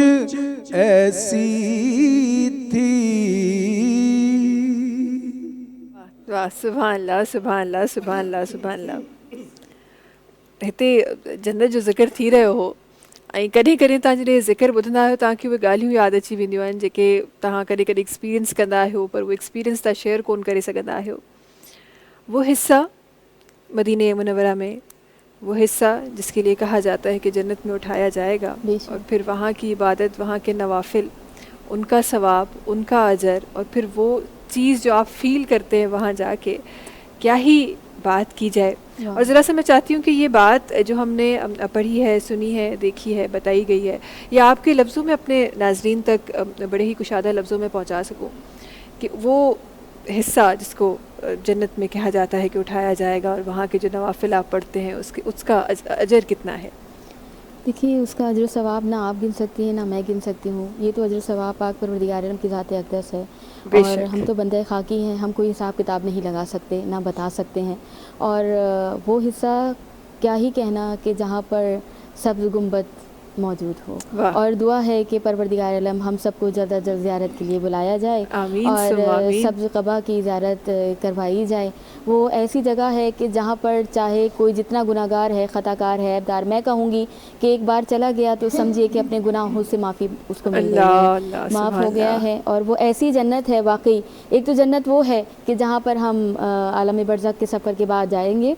ऐसी थी। वाह, सुभान अल्लाह, सुभान अल्लाह, सुभान अल्लाह, सुभान अल्लाह। हिते जन्नत जो ज़िक्र थी रहियो हो ऐं कॾहिं कॾहिं तव्हां जॾहिं ज़िक्र ॿुधंदा आहियो तव्हांखे उहे ॻाल्हियूं यादि अची वेंदियूं आहिनि जेके तव्हां कॾहिं कॾहिं एक्सपीरियंस कंदा आहियो, पर उहे एक्सपीरियंस तव्हां शेयर कोन करे सघंदा आहियो। वो हिस्सा मदीने मुनव्वरा में, वो हिस्सा जिसके लिए कहा जाता है कि जन्नत में उठाया जाएगा, और फिर वहाँ की इबादत, वहाँ के नवाफिल, उनका सवाब, उनका अजर, और फिर वो चीज़ जो आप फील करते हैं वहाँ जाके, क्या ही बात की जाए। और ज़रा सा मैं चाहती हूँ कि ये बात जो हमने पढ़ी है, सुनी है, देखी है, बताई गई है, या आपके लफ्ज़ों में अपने नाज़रीन तक बड़े ही कुशादा लफ्ज़ों में पहुँचा सकूँ कि वो हिस्सा जिसको जन्नत में कहा जाता है कि उठाया जाएगा, और वहाँ के जो नवाफिल आप पढ़ते हैं उसका अजर कितना है। देखिए, उसका अजर सवाब ना आप गिन सकती हैं ना मैं गिन सकती हूँ। ये तो अजर सवाब पाक परवरदिगार आलम की ज़ात अक़दस है, और हम तो बंदे खाकी हैं, हम कोई हिसाब किताब नहीं लगा सकते, ना बता सकते हैं। और वो हिस्सा क्या ही कहना कि जहाँ पर सब्ज़ गुंबद मौजूद हो, और दुआ है कि परवरदिगार आलम हम सबको जल्द अज जल्द ज़ियारत के लिए बुलाया जाए, और सब्ज़ क़बा की ज़ियारत करवाई जाए। वो ऐसी जगह है कि जहाँ पर चाहे कोई जितना गुनाहगार है, ख़ताकार है, ऐबदार, मैं कहूँगी कि एक बार चला गया तो समझिए कि अपने गुनाहों से माफ़ी उसको मिल गई है, माफ़ हो गया है। और वो ऐसी जन्नत है वाकई। एक तो जन्नत वो है कि जहाँ पर हम आलम बरज़ख के सफ़र के बाद जाएंगे,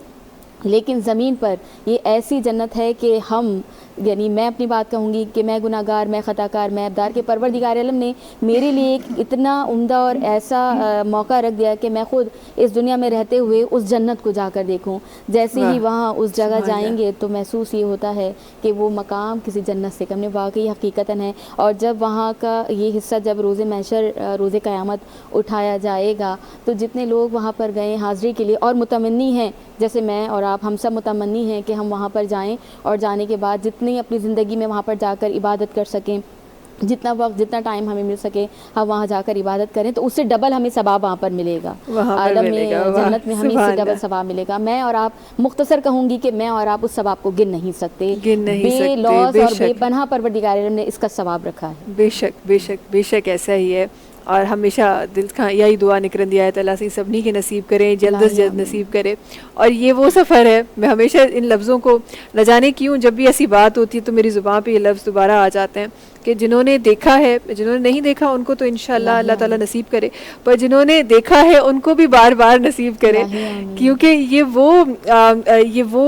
लेकिन ज़मीन पर ये ऐसी जन्नत है कि हम, यानी मैं अपनी बात कहूँगी कि मैं गुनाहगार, मैं ख़ताकार, मैं ऐबदार, के परवरदिगार आलम ने मेरे लिए एक इतना उम्दा और ऐसा मौका रख दिया कि मैं ख़ुद इस दुनिया में रहते हुए उस जन्नत को जाकर देखूँ। जैसे ही वहाँ उस जगह जाएंगे तो महसूस ये होता है कि वो मकाम किसी जन्नत से कम, वाकई हकीकतन है। और जब वहाँ का ये हिस्सा, जब रोज़े महशर, रोज़े क़यामत उठाया जाएगा, तो जितने लोग वहाँ पर गए हाज़िरी के लिए और मुतमन्नी हैं, जैसे मैं और आप, हम सब मुतमन्नी हैं कि हम वहाँ पर जाएं, और जाने के बाद जितनी अपनी ज़िंदगी में वहाँ पर जाकर इबादत कर सकें, जितना वक्त, जितना टाइम हमें मिल सके, हम वहाँ जाकर इबादत करें, तो उससे डबल हमें सवाब वहाँ पर मिलेगा। आलम में, जन्नत में हमें इससे डबल सवाब मिलेगा। मैं और आप, मुख्तसर कहूँगी कि मैं और आप उस सवाब को गिन नहीं सकते, बेलौस और बेपनाह परवरदिगार आलम ने इसका सवाब रखा है। बेशक बेशक बेशक ऐसा ही है, और हमेशा दिल खां यही दुआ निकरंदी आहे त अल्लाह सी सभिनी खे नसीब करे, जल्द से जल्द नसीब करे। और ये वो सफ़र है, मैं हमेशा इन लफ्ज़ों को, न जाने क्यों जब भी ऐसी बात होती है तो मेरी ज़ुबान पे ये लफ्ज़ दोबारा आ जाते हैं कि जिन्होंने देखा है, जिन्होंने नहीं देखा उनको तो इंशाअल्लाह अल्लाह ताला नसीब करे, पर जिन्होंने देखा है उनको भी बार बार नसीब करे, क्योंकि ये वो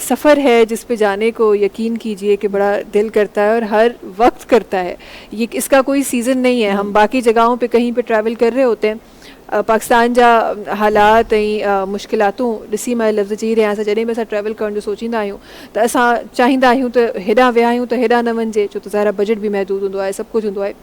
सफ़र है जिस पे जाने को यकीन कीजिए कि बड़ा दिल करता है, और हर वक्त करता है। ये इसका कोई सीज़न नहीं है। हम बाकी जगहों पे कहीं पे ट्रैवल कर रहे होते हैं, पाकिस्तान जा हालात ऐं मुश्किलातूं ॾिसी मां लफ़्ज़ चई रहिया असां जॾहिं बि असां ट्रैवल करण जो सोचींदा आहियूं त असां चाहींदा आहियूं त हेॾां विया आहियूं त हेॾां न वञिजे, छो त ज़ाहिर बजट बि महदूद हूंदो आहे, सभु कुझु हूंदो आहे।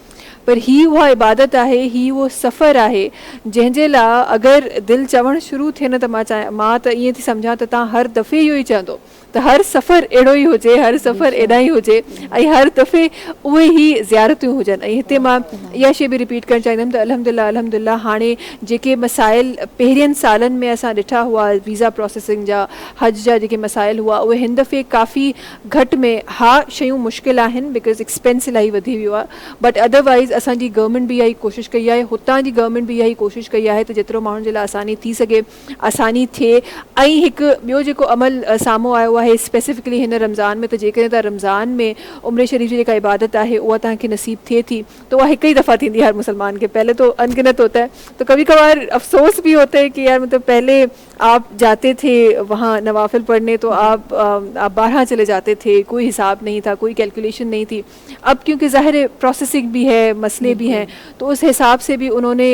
पर ही उहा इबादत आहे, ही उहो सफ़र आहे जंहिंजे लाइ अगरि दिलि चवणु शुरू थिए न, त मां त ईअं थी सम्झां त तव्हां हर दफ़े इहो ई चवंदो त हर सफ़र अहिड़ो ई हुजे, हर सफ़र एॾा ई हुजे, ऐं हर दफ़े उहे ई ज़ियारतूं हुजनि। ऐं हिते मां इहा शइ बि रिपीट करणु चाहींदमि त अल्हम्दुलिल्लाह अल्हम्दुलिल्लाह हाणे जेके मसाइल पहिरियनि सालनि में असां ॾिठा हुआ, वीज़ा प्रोसेसिंग जा, हज जा जेके मसाइल हुआ, उहे हिन दफ़े काफ़ी घटि में, हा शयूं मुश्किल आहिनि बिकॉज़ एक्सपेंस इलाही वधी वियो आहे, बट अदरवाइज़ असांजी गवर्नमेंट बि इहा ई कोशिशि कई आहे, हुतां जी गवर्नमेंट बि इहा ई कोशिशि कई आहे त जेतिरो माण्हुनि जे लाइ आसानी थी सघे आसानी थिए। ऐं हिकु ॿियो जेको अमल साम्हूं आयो आहे स्पेसिफिकली हिन रमज़ान में, त जेकॾहिं तव्हां रमज़ान में उम्र शरीफ़ जी जेका इबादत आहे उहा तव्हांखे नसीब थिए थी, तो वह हिकु ही दफ़ा थी हर मुसलमान के, पहले तो अनगिनत होता है, तो कभी कभार अफसोस भी होता है कि यार मतलब पहले आप जाते थे वहाँ नवाफिल पढ़ने तो आप 12 चले जाते थे, कोई हिसाब नहीं था, कोई कैलकुलेशन नहीं थी। अब क्योंकि ज़ाहिर प्रोसेसिंग भी है, मसले भी हैं, तो उस हिसाब से भी उन्होंने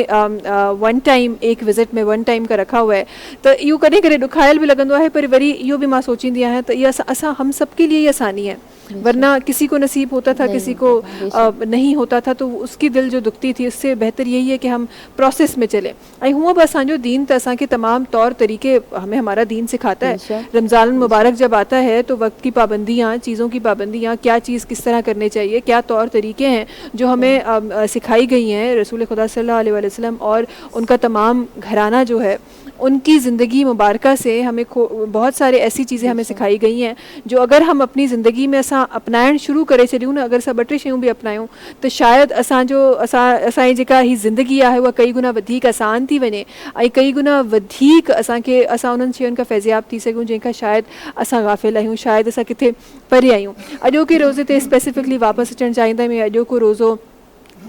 वन टाइम एक विज़िट में वन टाइम का रखा हुआ है। तो इहो कॾहिं कॾहिं ॾुखायल भी लॻंदो आहे, पर वरी इहो भी मां सोचींदी आहियां त इहा असां हम सब के लिए ही आसानी है। ورنہ کسی کو نصیب ہوتا تھا, کسی کو نہیں ہوتا تھا, تو اس کی دل جو دکھتی تھی. اس سے بہتر یہی ہے کہ ہم پروسیس میں چلیں. ऐं हूअं बि असांजो दीन त असांखे तमामु तौर तरीक़े हमें हमारा दीन सिखाता है. रमज़ान मुबारक जब आता है तो वक्त की पाबंदियाँ, चीज़ों की पाबंदियाँ, क्या चीज़ किस तरह करने चाहिए, क्या तौर तरीक़े हैं जो हमें सिखाई गई हैं रसूल खुदा सल्लल्लाहु अलैहि वसल्लम और उनका तमाम घराना जो है, उनकी ज़िंदगी मुबारका से हमें बहुत सारे ऐसी चीज़ें हमें सिखाई गई हैं जो अगर हम अपनी ज़िंदगी में असां अपनाइण शुरू करे छॾियूं न, अगर असां ॿ टे शयूं बि अपनायूं त शायदि असांजी जेका ही ज़िंदगी आहे उहा कई गुना वधीक आसान थी वञे ऐं कई गुना वधीक असां उन्हनि शयुनि खां फैज़याब थी सघूं जंहिंखां शायदि असां गाफ़िल आहियूं, शायदि असां किथे परे आहियूं. अॼोके रोज़े ते स्पेसिफिकली वापसि अचणु चाहींदमि. अॼोको रोज़ो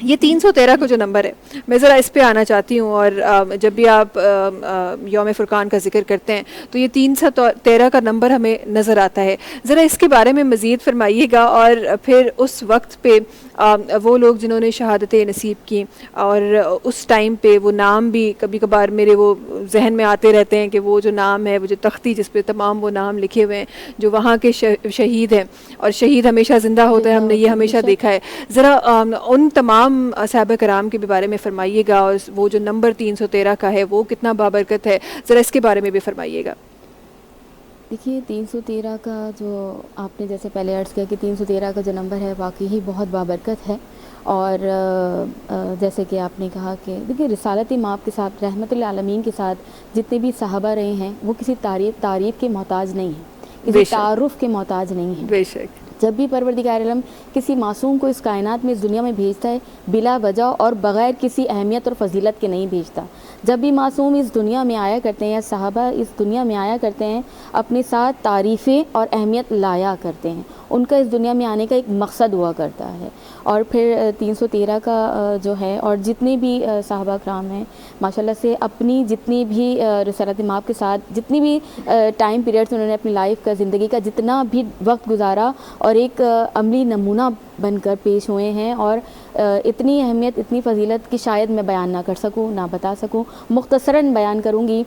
ये 313 का जो नंबर है, मैं ज़रा इस पे आना चाहती हूँ. और जब भी आप यौम फ़ुरक़ान का ज़िक्र करते हैं तो ये 313 का नंबर हमें नज़र आता है. ज़रा इसके बारे में मज़ीद फरमाइएगा. और फिर उस वक्त पे वो लोग जिन्होंने शहादतें नसीब की और उस टाइम पे वो नाम भी कभी कभार मेरे वो जहन में आते रहते हैं कि वो जो नाम है, वो जो तख्ती जिस पे तमाम वो नाम लिखे हुए हैं जो वहाँ के शहीद हैं, और शहीद हमेशा ज़िंदा होता है, हमने ये हमेशा देखा है. ज़रा उन तमाम सहाबा कराम के भी बारे में फरमाइएगा. और वो जो नंबर 313 का है वो कितना बाबरकत है, ज़रा इसके बारे में भी फरमाइएगा. देखिए 313 का जो आपने जैसे पहले अर्ज़ किया कि 313 का जो नंबर है वाकई ही बहुत बाबरकत है. और जैसे कि आपने कहा कि देखिए रिसालत माप के साथ, रहमतुल आलमीन के साथ जितने भी सहाबा रहे हैं वो किसी तारीफ़ के मोहताज नहीं हैं, किसी तारुफ़ के मोहताज नहीं हैं. बेशक जब भी परवरदिगार आलम किसी मासूम को इस कायनात में, इस दुनिया में भेजता है, बिला वजह और बग़ैर किसी अहमियत और फजीलत के नहीं भेजता. जब भी मासूम इस दुनिया में आया करते हैं या सहाबा इस दुनिया में आया करते हैं, अपने साथ तारीफ़ें और अहमियत लाया करते हैं. उनका इस दुनिया में आने का एक मकसद हुआ करता है. और फिर 313 का जो है, और जितने भी सहाबा कराम हैं माशाल्लाह से अपनी जितनी भी रिसालत माप के साथ जितनी भी टाइम पीरियड्स उन्होंने अपनी लाइफ का, ज़िंदगी का जितना भी वक्त गुजारा और एक अमली नमूना बनकर पेश हुए हैं. और इतनी अहमियत, इतनी फ़जीलत कि शायद मैं बयान ना कर सकूं, ना बता सकूं. मुख्तसरन बयान करूंगी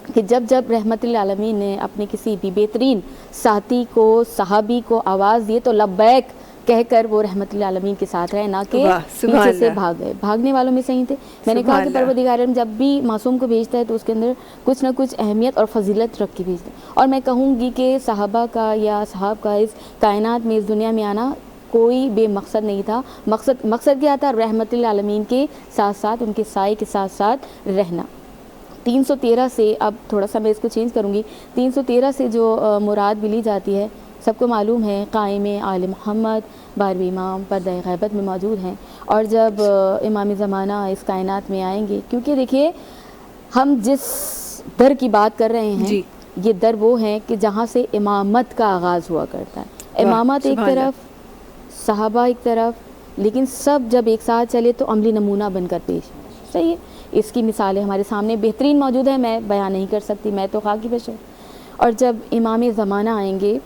कि जब रहमतुल आलमीन ने अपने किसी भी बेहतरीन साथी को, सहाबी को आवाज़ दी तो लब्बैक कहकर वो रहमतुल आलमीन के साथ रहे, ना कि पीछे से भाग गए. भागने वालों में से ही थे. मैंने कहा कि परवरदिगार आलम जब भी मासूम को भेजता है तो उसके अंदर कुछ ना कुछ अहमियत और फजीलत रख के भेजता है. और मैं कहूँगी कि सहाबा का या सहाब का इस कायनात में, इस दुनिया में आना कोई बेमकसद नहीं था. मकसद क्या था? रहमतुल आलमीन के साथ साथ, उनके साए के साथ साथ रहना. 313 से, अब थोड़ा सा मैं इसको चेंज करूँगी, 313 से जो मुराद भी ली जाती है, सबको मालूम है क़ाइम आले मोहम्मद 12वें इमाम पर्दा ग़ैबत में मौजूद हैं. और जब इमाम ज़माना इस कायनात में आएंगे, क्योंकि देखिए हम जिस दर की बात कर रहे हैं ये दर वो है कि जहाँ से इमामत का आगाज़ हुआ करता है. इमामत एक तरफ, सहाबा एक तरफ, लेकिन सब जब एक साथ चले तो अमली नमूना बनकर पेश. सही है. इसकी मिसालें हमारे सामने बेहतरीन मौजूद है, मैं बयान नहीं कर सकती, मैं तो खाकी बशर. और जब इमाम ज़माना आएंगे,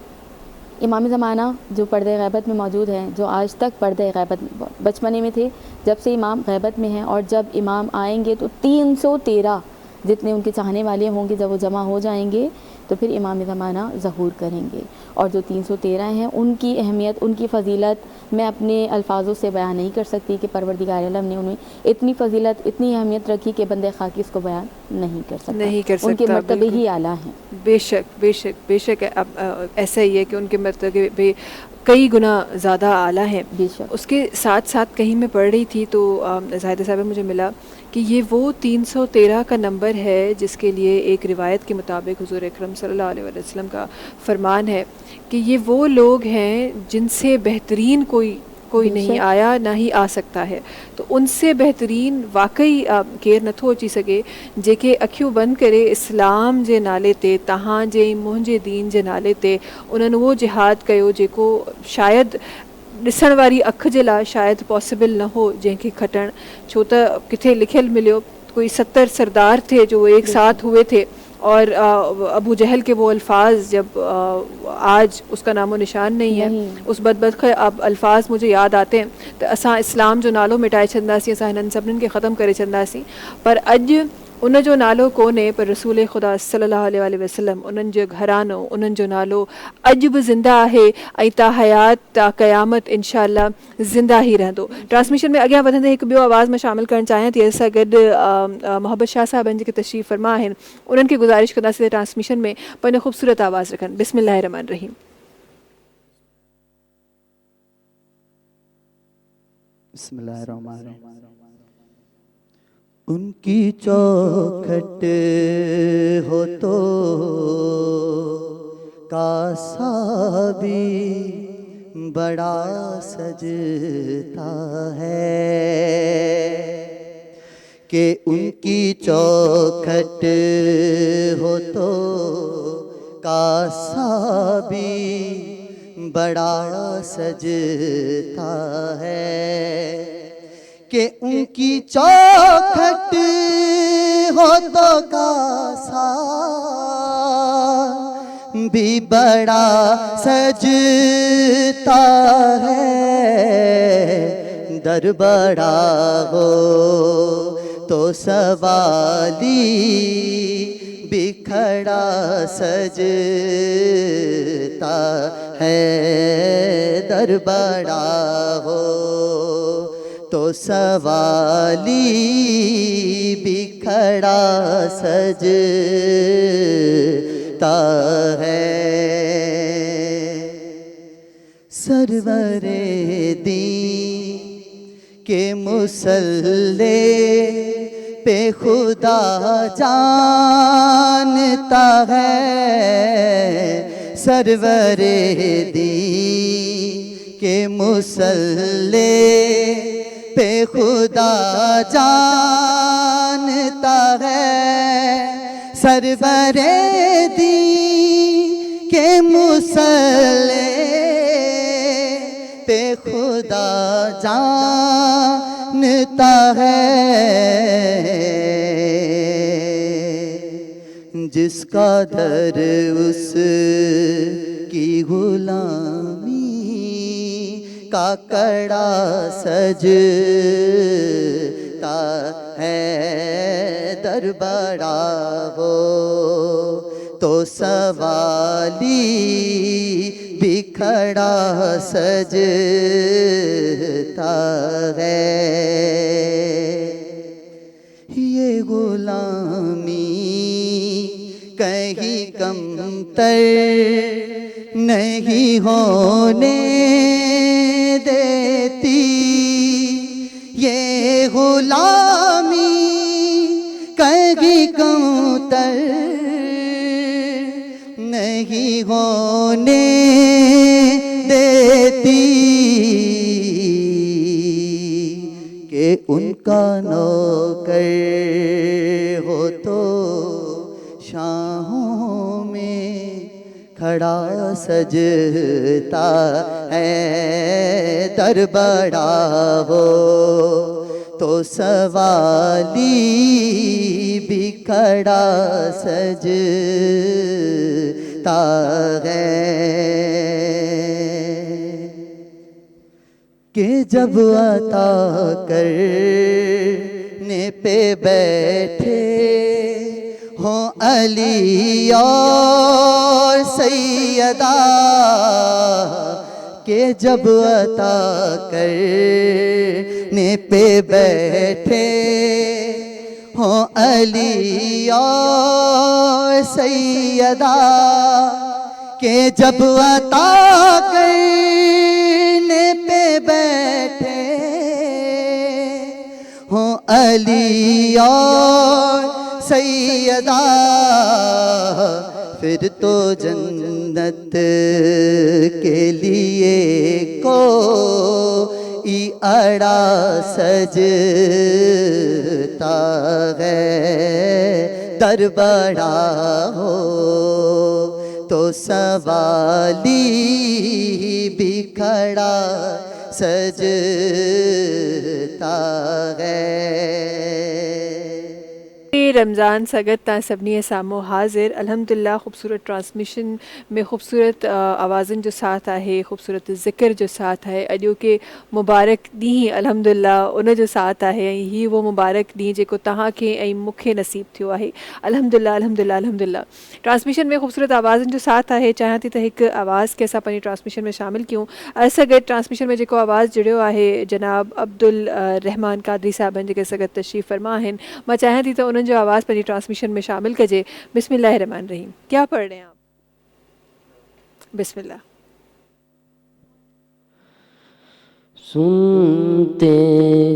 इमाम ज़माना जो पर्दे ग़ैबत में मौजूद हैं, जो आज तक पर्दे ग़ैबत बचपने में थे, जब से इमाम ग़ैबत में हैं, और जब इमाम आएंगे तो 313 जितने उनके चाहने वाले होंगे जब वो जमा हो जाएंगे तो फिर इमाम ज़माना ज़हूर करेंगे. और जो 313 हैं उनकी अहमियत, उनकी फ़जीलत मैं अपने अल्फाजों से बयान नहीं कर सकती कि परवरदिगार आलम ने उन्हें इतनी फ़जीलत, इतनी अहमियत रखी कि बंदे खाकी इसको बयान नहीं कर सकता. उनके मर्तबे ही आला हैं. बेशक बेशक बेशक. अब ऐसा ही है कि उनके मर्तबे कई गुना ज़्यादा आला हैं. उसके साथ साथ कहीं मैं पढ़ रही थी तो ज़ाहिदा साहब मुझे मिला कि ये वो 313 का नंबर है जिसके लिए एक रिवायत के मुताबिक हुज़ूर अकरम सल्लल्लाहु अलैहि वसल्लम का फरमान है कि ये वो लोग हैं जिनसे बेहतरीन कोई नहीं आया, ना ही आ सकता है. तो उनसे बेहतरीन वाकई केर नथो अची सघे जेके अखियूं बंदि करे इस्लाम जे नाले ते, तव्हां जे मुंहिंजे दीन जे नाले ते उन्हनि उहो जिहाद कयो जेको शायदि ॾिसण वारी अख जे लाइ शायदि पॉसिबल न हो जंहिंखे खटणु. छो त किथे लिखियलु मिलियो कोई 70 सरदार थे जो एक साथ हुए थे. और अबू जहल के वो अल्फाज जब आज उसका नामो निशान नहीं है, उस बदबख्त अब अल्फाज मुझे याद आते हैं तो असां इस्लाम जो नालो मिटाए छॾंदासीं, असां हिननि सभिनीनि खे ख़तमु करे छॾंदासीं. पर अॼु उन जो नालो कोन्हे पर रसूल ख़ुदा सल्लल्लाहु अलैहि वसल्लम उन्हनि जो घरानो उन्हनि जो नालो अॼु बि ज़िंदा आहे ऐं ता हयात ता क़यामत इंशाअल्लाह ज़िंदा ई रहंदो। ट्रांसमिशन में अॻियां वधंदे हिकु ॿियो आवाज़ मां शामिल करणु चाहियां थी। असां गॾु मोहब्बत शाह साहिबनि जेके तशरीफ़ फरमा आहिनि उन्हनि खे गुज़ारिश कंदासीं ट्रांसमिशन में पंहिंजो ख़ूबसूरत आवाज़ रखनि। बिस्मिल्लाहिर रहमानिर रहीम। बिस्मिल्लाहिर्रहमानिर्रहीम। उनकी चौखट हो तो कासा भी बड़ा सजता है कि उनकी चौखट हो तो कासा भी बड़ा सजता है कि उनकी चौखट हो तो कासा भी बड़ा सजता है। दर बड़ा हो तो सवाली बिखड़ा सजता है। दर बड़ा हो तो सवाली बिखड़ा सजता है। सरवरे दी के मुसल्ले पे खुदा जानता है। सरवरे दी के मुसल्ले पे खुदा जानता है। सरवरे दी के मुसल्ले पे खुदा जानता है। जिसका दर उस की गुलामी का कड़ा सजता है। दर बड़ा हो तो सवाली बिखड़ा सजता है। ये गुलामी कहीं कमतर नहीं होने देती। ये गुलामी कहीं कमतर नहीं होने देती कि उनका नौकर हो तो शाहों में खड़ा सजता है। दर बड़ा हो तो सवाली भी खड़ा सजता है। कि जब अता करने पे बैठे हो अली और सैयदा। के जब अता करने पे बैठे हो अली और सैयदा। के जब अता करने पे बैठे हो अली और सैयदा। फिर तो जन्नत के लिए कोई अड़ा सजता है। दर बड़ा हो तो सवाली भी खड़ा सजता है। رمضان سگت تا سبنی سامو حاضر الحمدللہ خوبصورت ٹرانسمیشن میں خوبصورت آوازن جو ساتھ ہے خوبصورت ذکر جو ساتھ ہے اجو کے مبارک ڈی الحمدللہ ان جو ساتھ ہے ہی وہ مبارک ڈی جو تہاں کے ऐं मूंखे नसीब थियो आहे अल्हम्दुलिल्लाह अल्हम्दुलिल्लाह अल्हम्दुलिल्लाह ट्रांसमिशन में ख़ूबसूरत आवाज़नि जो साथ आहे चाहियां थी त हिकु आवाज़ खे असां पंहिंजी ट्रांसमिशन में शामिल कयूं असां गॾु ट्रांसमिशन में जेको आवाज़ जुड़ियो आहे जनाब अब्दुल रहमान कादरी साहबनि जेके असां गॾु तशरीफ़ फरमा आहिनि मां चाहियां थी त उन्हनि जो आवाज़ पंहिंजी ट्रांसमिशन में शामिल कजे बिस्मिल्लाहिर्रहमानिर्रहीम क्या पढ़ रहे हैं आप बिस्मिल्लाह سنتے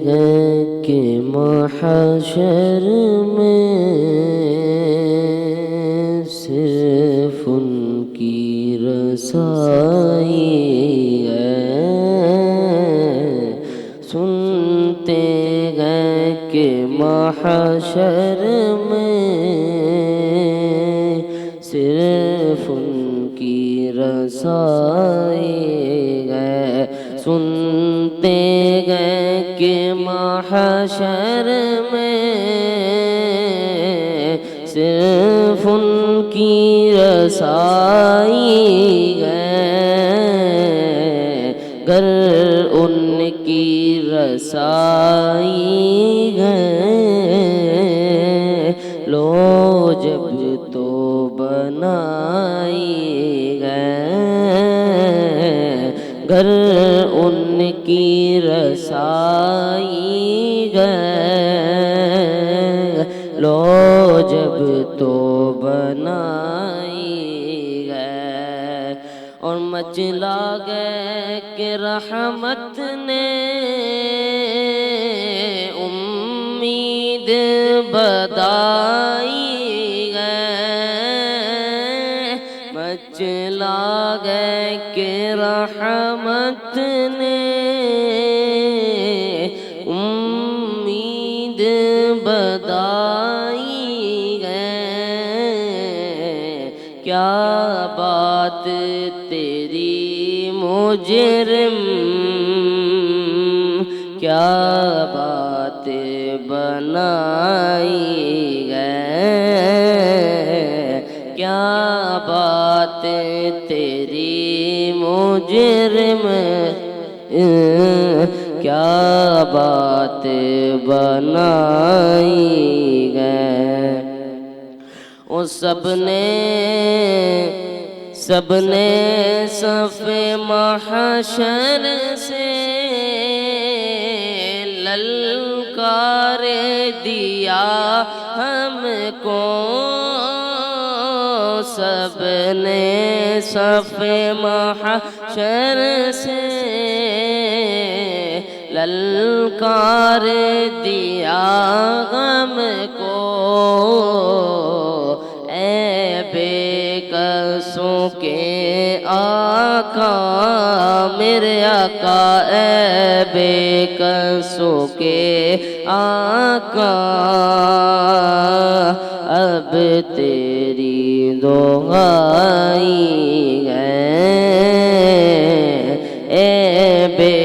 ہیں کہ محشر میں صرف ان کی رسائی ہے سنتے ہیں کہ محشر میں صرف ان کی رسائی ہے سنتے گئے کہ محشر میں صرف ان کی رسائی ہے گر ان کی رسائی ہے لو جب تو بنائی ہے گر ان کی رسائی گئے لو جب تو بنائی گئے اور مچلا گئے کہ رحمت نے امید بدائی گئے مچلا گئے کہ رحمت نے امید بدائی گئے کیا بات تیری مجرم کیا بات بنائی گئے کیا بات تیری مجرم کیا بات بنائی گئے وہ سب نے صف محشر سے للکار دیا ہم کو سب نے صف محشر سے للکار دیا غم کو اے بے کسوں کے آقا میرے آقا اے بے کسوں کے آقا اب تیری دعائی ہے اے بے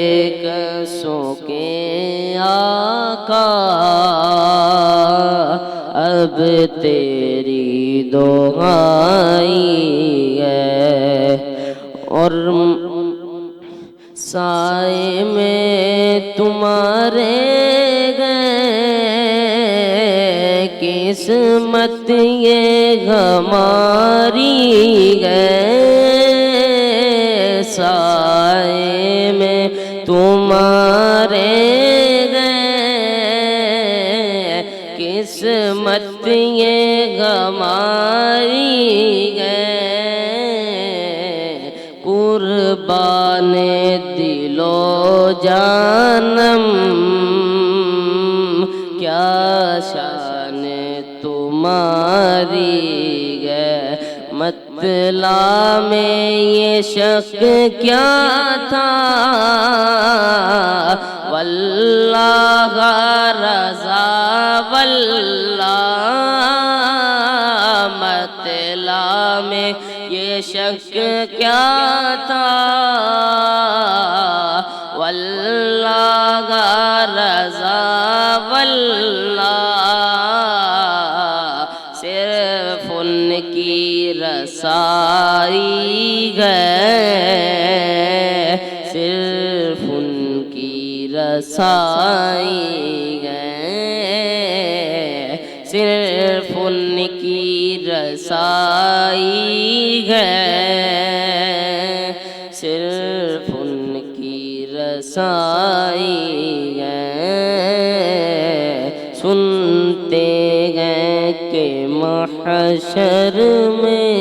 کسوں کے آقا اب تیری دعائی ہے اور سائے میں تمہارے قسمت یہ ہماری گئے سائے میں تمہارے گئے قسمت یہ ہماری گئے قربان دل و جانم کیا شان تمہاری ہے مطلع میں یہ شک کیا تھا واللہ رضا واللہ مطلع میں یہ شک کیا تھا واللہ رضا واللہ صرف ان کی رسائی گئے، صرف ان کی رسائی گئے، صرف ان کی رسائی گئے، صرف ان کی رسائی گئے، سنتے گئے کہ محشر میں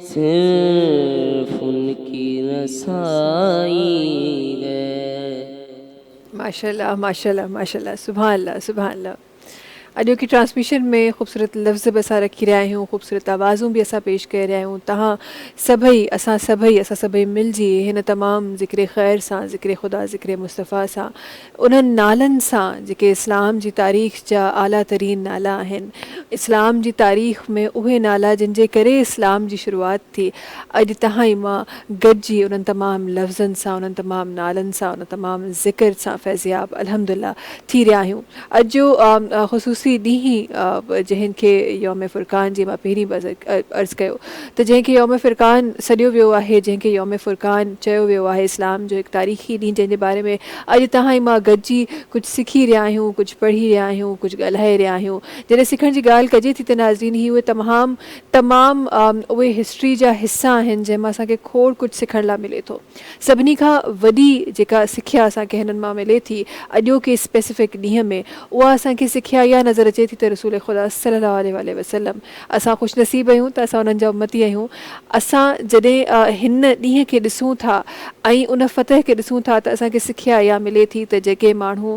صرف ان کی رسائی گئے۔ ماشاء اللہ ماشاء اللہ ماشاء اللہ، سبحان اللہ سبحان اللہ۔ آڈیو کی ٹرانسمیشن میں خوبصورت لفظ بسا رکھی رہے ہوں، خوبصورت آوازوں بھی اسا پیش کر رہے ہوں، تہاں اسا سبھئی مل جی ہن تمام ذکر خیر ساں، ذکر خدا، ذکر مصطفیٰ ساں، انہن نالن ساں جے اسلام جی تاریخ جا اعلیٰ ترین نالا ہن۔ اسلام جی تاریخ میں اوہے نالا جن جے کرے اسلام جی شروعات تھی، اج تہاں ماں گڈجی انہن تمام لفظن ساں، انہن تمام نالن ساں، انہن تمام ذکر ساں فیضیاب الحمدللہ تھی رہا ہوں۔ اج جو خصوصی ڈینہیں جہن کے یوم فرقان جی ماں پہری عرض کیو تو جن کے یوم فرقان سڈیو ویو ہے، جن کے یوم فرقان چیو ویو ہے، اسلام جو ایک تاریخی ڈین جن کے بارے میں اج تہاں ماں گڈجی کچھ سکھی رہا ہوں، کچھ پڑھی رہا ہوں، کچھ ڳالہائے رہا ہوں۔ جڏहिं سکھण جی ڳالहि کجے تھی تو ناظرین ہی اے تمام اے ہسٹری جا حصہ ہیں جن میں اساں کے کھوڑ کچھ سکھण لا ملے تو۔ سبنی کا وڈی جکا سکھیا اساں کے ہنن ماں ملے تھی اجو کے اسپیسیفک ڈینہں میں، وہ اساں کے سکھیا یا نظر اچے تھی تو رسول خدا صلی اللہ علیہ وسلم اساں خوش نصیب آیوں تو اساں انہن جا امتی آیوں۔ اساں جڏहिं ہن ڈینہں کے ॾिसूं था ऐं उन فتح کے ॾिसूं था त असांखे सिखिया इहा मिले थी त जेके माण्हू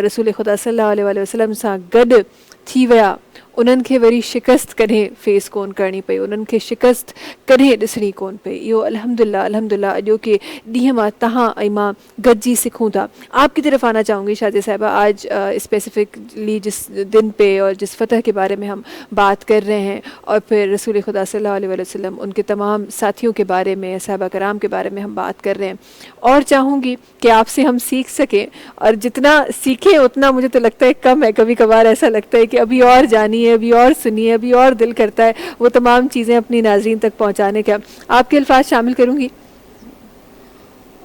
रसूल ख़ुदा सल्लल्लाहु अलैहि वसल्लम सां गॾु थी विया उन्हनि खे वरी शिकस्त कॾहिं फेस कोन करणी पई, उन्हनि खे शिकस्त कॾहिं ॾिसणी कोन पई। इहो अल्हम्दुलिल्लाह अॼो के ॾींहं मां तव्हां ऐं मां गॾिजी सिखूं था۔ آپ کی طرف آنا چاہوں گی شازیہ صاحبہ، آج اسپیسیفکلی جس دن پہ اور جس فتح کے بارے میں ہم بات کر رہے ہیں اور پھر رسول خدا صلی اللہ علیہ وسلم ان کے تمام ساتھیوں کے بارے میں، صحابہ کرام کے بارے میں ہم بات کر رہے ہیں، اور چاہوں گی کہ آپ سے ہم سیکھ سکیں، اور جتنا سیکھیں اتنا مجھے تو لگتا ہے کم ہے، کبھی کبھار ایسا لگتا ہے کہ ابھی اور جانیے، ابھی اور سنیے، ابھی اور دل کرتا ہے وہ تمام چیزیں اپنی ناظرین تک پہنچانے کا۔ آپ کے الفاظ شامل کروں گی۔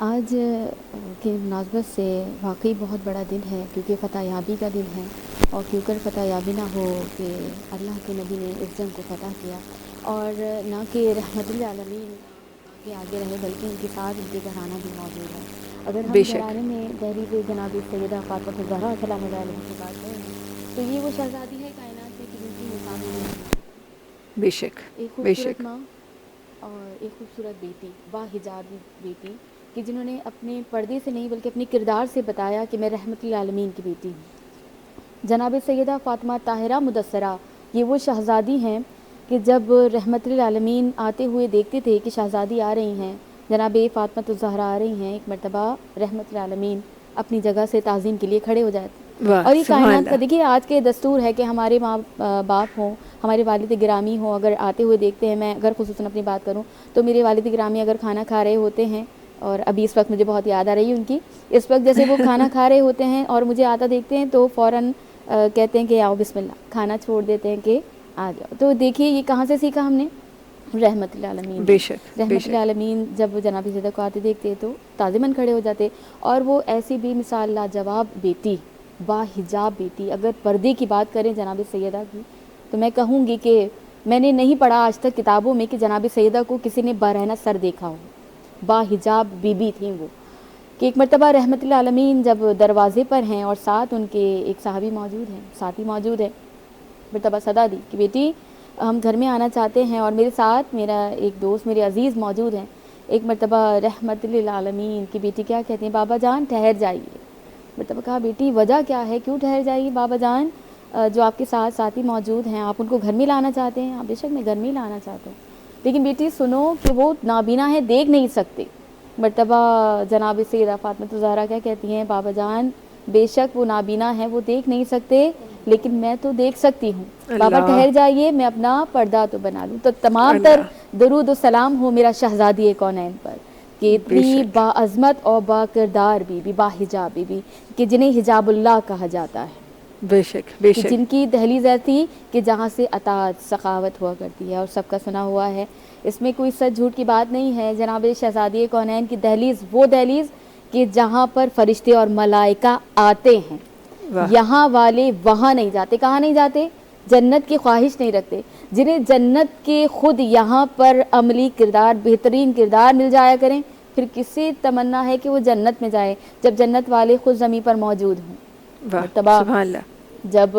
آج کی مناسبت سے واقعی بہت بڑا دن ہے، کیونکہ فتح یابی کا دن ہے، اور کیوں کر فتح یابی نہ ہو کہ اللہ کے نبی نے اس جنگ کو فتح کیا، اور نہ کہ رحمت للعالمین آگے رہے بلکہ ان کے ساتھ ان کے گھرانہ بھی موجود ہے۔ اگر ہم گھرانے میں تحریک جناب سیدہ فاطمہ الزہرا سلام اللہ علیہ کی بات کریں تو یہ وہ شہزادی ہے کائنات سے کہ جن کی مثال نہیں، بے شک ایک خوبصورت ماں اور ایک خوبصورت بیٹی، باحجاب بیٹی، کہ جنہوں نے اپنے پردے سے نہیں بلکہ اپنے کردار سے بتایا کہ میں رحمت للعالمین کی بیٹی ہوں۔ جناب سیدہ فاطمہ طاہرہ مدثرہ یہ وہ شہزادی ہیں کہ جب رحمت للعالمین آتے ہوئے دیکھتے تھے کہ شہزادی آ رہی ہیں، جناب فاطمہ الزہرا آ رہی ہیں، ایک مرتبہ رحمت للعالمین اپنی جگہ سے تعظیم کے لیے کھڑے ہو جاتے۔ اور یہ کائنات کا دیکھیے آج کے دستور ہے کہ ہمارے ماں باپ ہوں، ہمارے والد گرامی ہوں، اگر آتے ہوئے دیکھتے ہیں، میں اگر خصوصاً اپنی بات کروں تو میرے والد گرامی اگر کھانا کھا رہے ہوتے ہیں، اور ابھی اس وقت مجھے بہت یاد آ رہی ہے ان کی، اس وقت جیسے وہ کھانا کھا رہے ہوتے ہیں اور مجھے آتا دیکھتے ہیں تو فوراً کہتے ہیں کہ آؤ بسم اللہ، کھانا چھوڑ دیتے ہیں کہ آ جاؤ۔ تو دیکھیے یہ کہاں سے سیکھا ہم نے؟ رحمت للعالمین۔ بے شک رحمت للعالمین جب جناب سیدہ کو آتے دیکھتے تو تعظیماً کھڑے ہو جاتے، اور وہ ایسی بھی مثال لاجواب بیٹی، باحجاب بیٹی۔ اگر پردے کی بات کریں جناب سیدہ کی تو میں کہوں گی کہ میں نے نہیں پڑھا آج تک کتابوں میں کہ جناب سیدہ کو کسی نے برہنہ سر دیکھا ہو، باحجاب بی بی تھیں وہ، کہ ایک مرتبہ رحمت للعالمین جب دروازے پر ہیں اور ساتھ ان کے ایک صحابی موجود ہیں، ساتھی موجود ہیں، مرتبہ صدا دی کہ بیٹی ہم گھر میں آنا چاہتے ہیں اور میرے ساتھ میرا ایک دوست میرے عزیز موجود ہیں۔ ایک مرتبہ رحمت للعالمین کی بیٹی کیا کہتی ہیں؟ بابا جان ٹھہر جائیے۔ مرتبہ کہا بیٹی وجہ کیا ہے، کیوں ٹھہر جائیے بابا جان؟ جو آپ کے ساتھ ساتھی موجود ہیں آپ ان کو گھر میں لانا چاہتے ہیں؟ آپ بے شک میں گھر میں لانا چاہتا ہوں، لیکن بیٹی سنو کہ وہ نابینا ہے، دیکھ نہیں سکتے۔ مرتبہ جناب سیدہ فاطمہ الزہرا کیا کہتی ہیں؟ بابا جان بے شک وہ نابینا ہے، وہ دیکھ نہیں سکتے، لیکن میں تو دیکھ سکتی ہوں۔ بابا ٹھہر جائیے، میں اپنا پردہ تو بنا لوں۔ تو تمام تر درود و سلام ہو میرا شہزادی کونین پر، کہ اتنی باعظمت اور با کردار بی بی، باحجاب بی بی، کہ جنہیں حجاب اللہ کہا جاتا ہے، بے شک بے شک. جن کی دہلیز ایسی کہ جہاں سے اطاعت سخاوت ہوا کرتی ہے، اور سب کا سنا ہوا ہے، اس میں کوئی سچ جھوٹ کی بات نہیں ہے. جناب شہزادی کونین کی دہلیز وہ دہلیز کہ جہاں پر فرشتے اور ملائکہ آتے ہیں، یہاں والے وہاں نہیں جاتے. کہاں نہیں جاتے؟ جنت کی خواہش نہیں رکھتے. جنہیں جنت کے خود یہاں پر عملی کردار، بہترین کردار مل جایا کریں، پھر کسی تمنا ہے کہ وہ جنت میں جائے جب جنت والے خود زمین پر موجود ہوں. مرتبہ سبحان اللہ. جب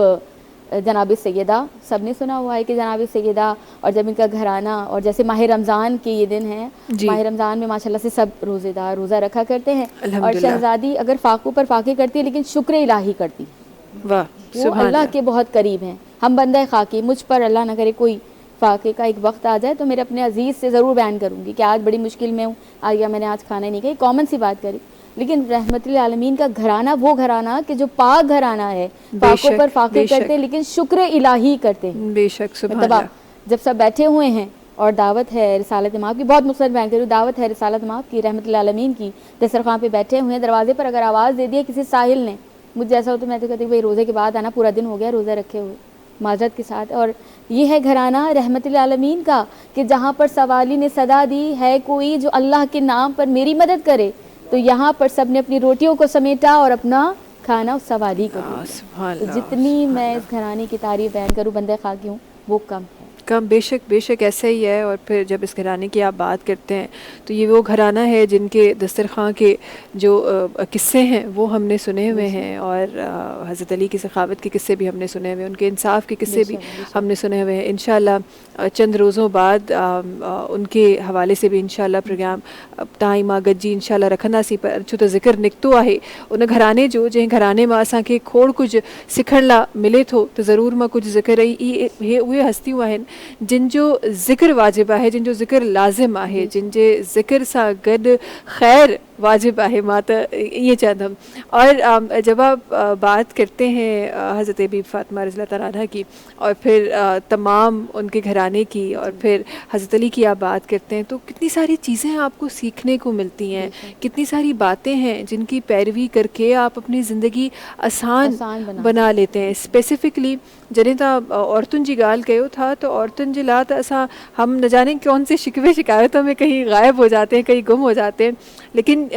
جناب سیدہ، سب نے سنا ہوا ہے کہ جناب سیدہ اور جب ان کا گھرانہ، اور جیسے ماہ رمضان کے یہ دن ہیں، ماہ رمضان میں ماشاءاللہ سے سب روزے دار روزہ رکھا کرتے ہیں، اور شہزادی اگر فاقوں پر فاقے کرتی ہے لیکن شکر الہی کرتی ہے. وہ اللہ کے بہت قریب ہیں. ہم بندہ خاکی، مجھ پر اللہ نہ کرے کوئی فاقے کا ایک وقت آ جائے تو میرے اپنے عزیز سے ضرور بیان کروں گی کہ آج بڑی مشکل میں ہوں، آج میں نے آج کھانا ہی نہیں کھایا، کامن سی بات کری. لیکن رحمت للعالمین کا گھرانہ وہ گھرانہ کہ جو پاک گھرانہ ہے، فاقوں پر فاقے کرتے لیکن شکر الہی کرتے ہیں. بے شک سبحان اللہ. جب سب بیٹھے ہوئے ہیں اور دعوت ہے رسالت مآب کی، بہت مختصر بیان کروں، دعوت ہے رسالت مآب کی رحمت للعالمین کی، دسترخوان پہ بیٹھے ہوئے ہیں، دروازے پر اگر آواز دے دی کسی ساحل نے، مجھ جیسا ہو تو میں تو کہتی بھائی روزے کے بعد آنا، پورا دن ہو گیا روزہ رکھے ہوئے، معذرت کے ساتھ. اور یہ ہے گھرانہ رحمت للعالمین کا کہ جہاں پر سوالی نے صدا دی ہے کوئی جو اللہ کے نام پر میری مدد کرے، تو یہاں پر سب نے اپنی روٹیوں کو سمیٹا اور اپنا کھانا اس سوالی کو دیا. تو جتنی میں اس گھرانے کی تعریف بیان کروں بندہ خاکی ہوں وہ کم ہے. کم. بے شک بے شک ایسا ہی ہے. اور پھر جب اس گھرانے کی آپ بات کرتے ہیں تو یہ وہ گھرانہ ہے جن کے دسترخوان کے جو قصے ہیں وہ ہم نے سنے ہوئے ہیں، اور حضرت علی کی سخاوت کے قصے بھی ہم نے سنے ہوئے ہیں، ان کے انصاف کے قصے بھی ہم نے سنے ہوئے ہیں. انشاءاللہ چند روزوں بعد ان کے حوالے سے بھی انشاءاللہ پروگرام تائیں ماں گجی انشاءاللہ رکھنا سی پر چھو تو ذکر نکتو ہے ان گھرانے جو جن گھرانے میں اساں کے کھوڑ کچھ سکھن لا ملے تھو تو ضرور میں کچھ ذکر رہی ہوئے ہستیوں ہیں جن جو ذکر واجب ہے، جن جو ذکر لازم ہے، جن جے ذکر سا گڈ خیر واجب ہے. مات یہ چاہتا. اور جب آپ بات کرتے ہیں حضرت بی فاطمہ رضی اللہ تعالیٰ عنہ کی، اور پھر تمام ان کے گھرانے کی، اور پھر حضرت علی کی آپ بات کرتے ہیں، تو کتنی ساری چیزیں آپ کو سیکھنے کو ملتی ہیں، کتنی ساری باتیں ہیں جن کی پیروی کر کے آپ اپنی زندگی آسان بنا لیتے ہیں. اسپیسیفکلی جنہیں تا عورتن جی گال کہو تھا تو عورتن جی لا تو اساں ہم نہ جانے کون سے شکوے شکایتوں میں کہیں غائب ہو جاتے ہیں، کہیں گم ہو جاتے ہیں، لیکن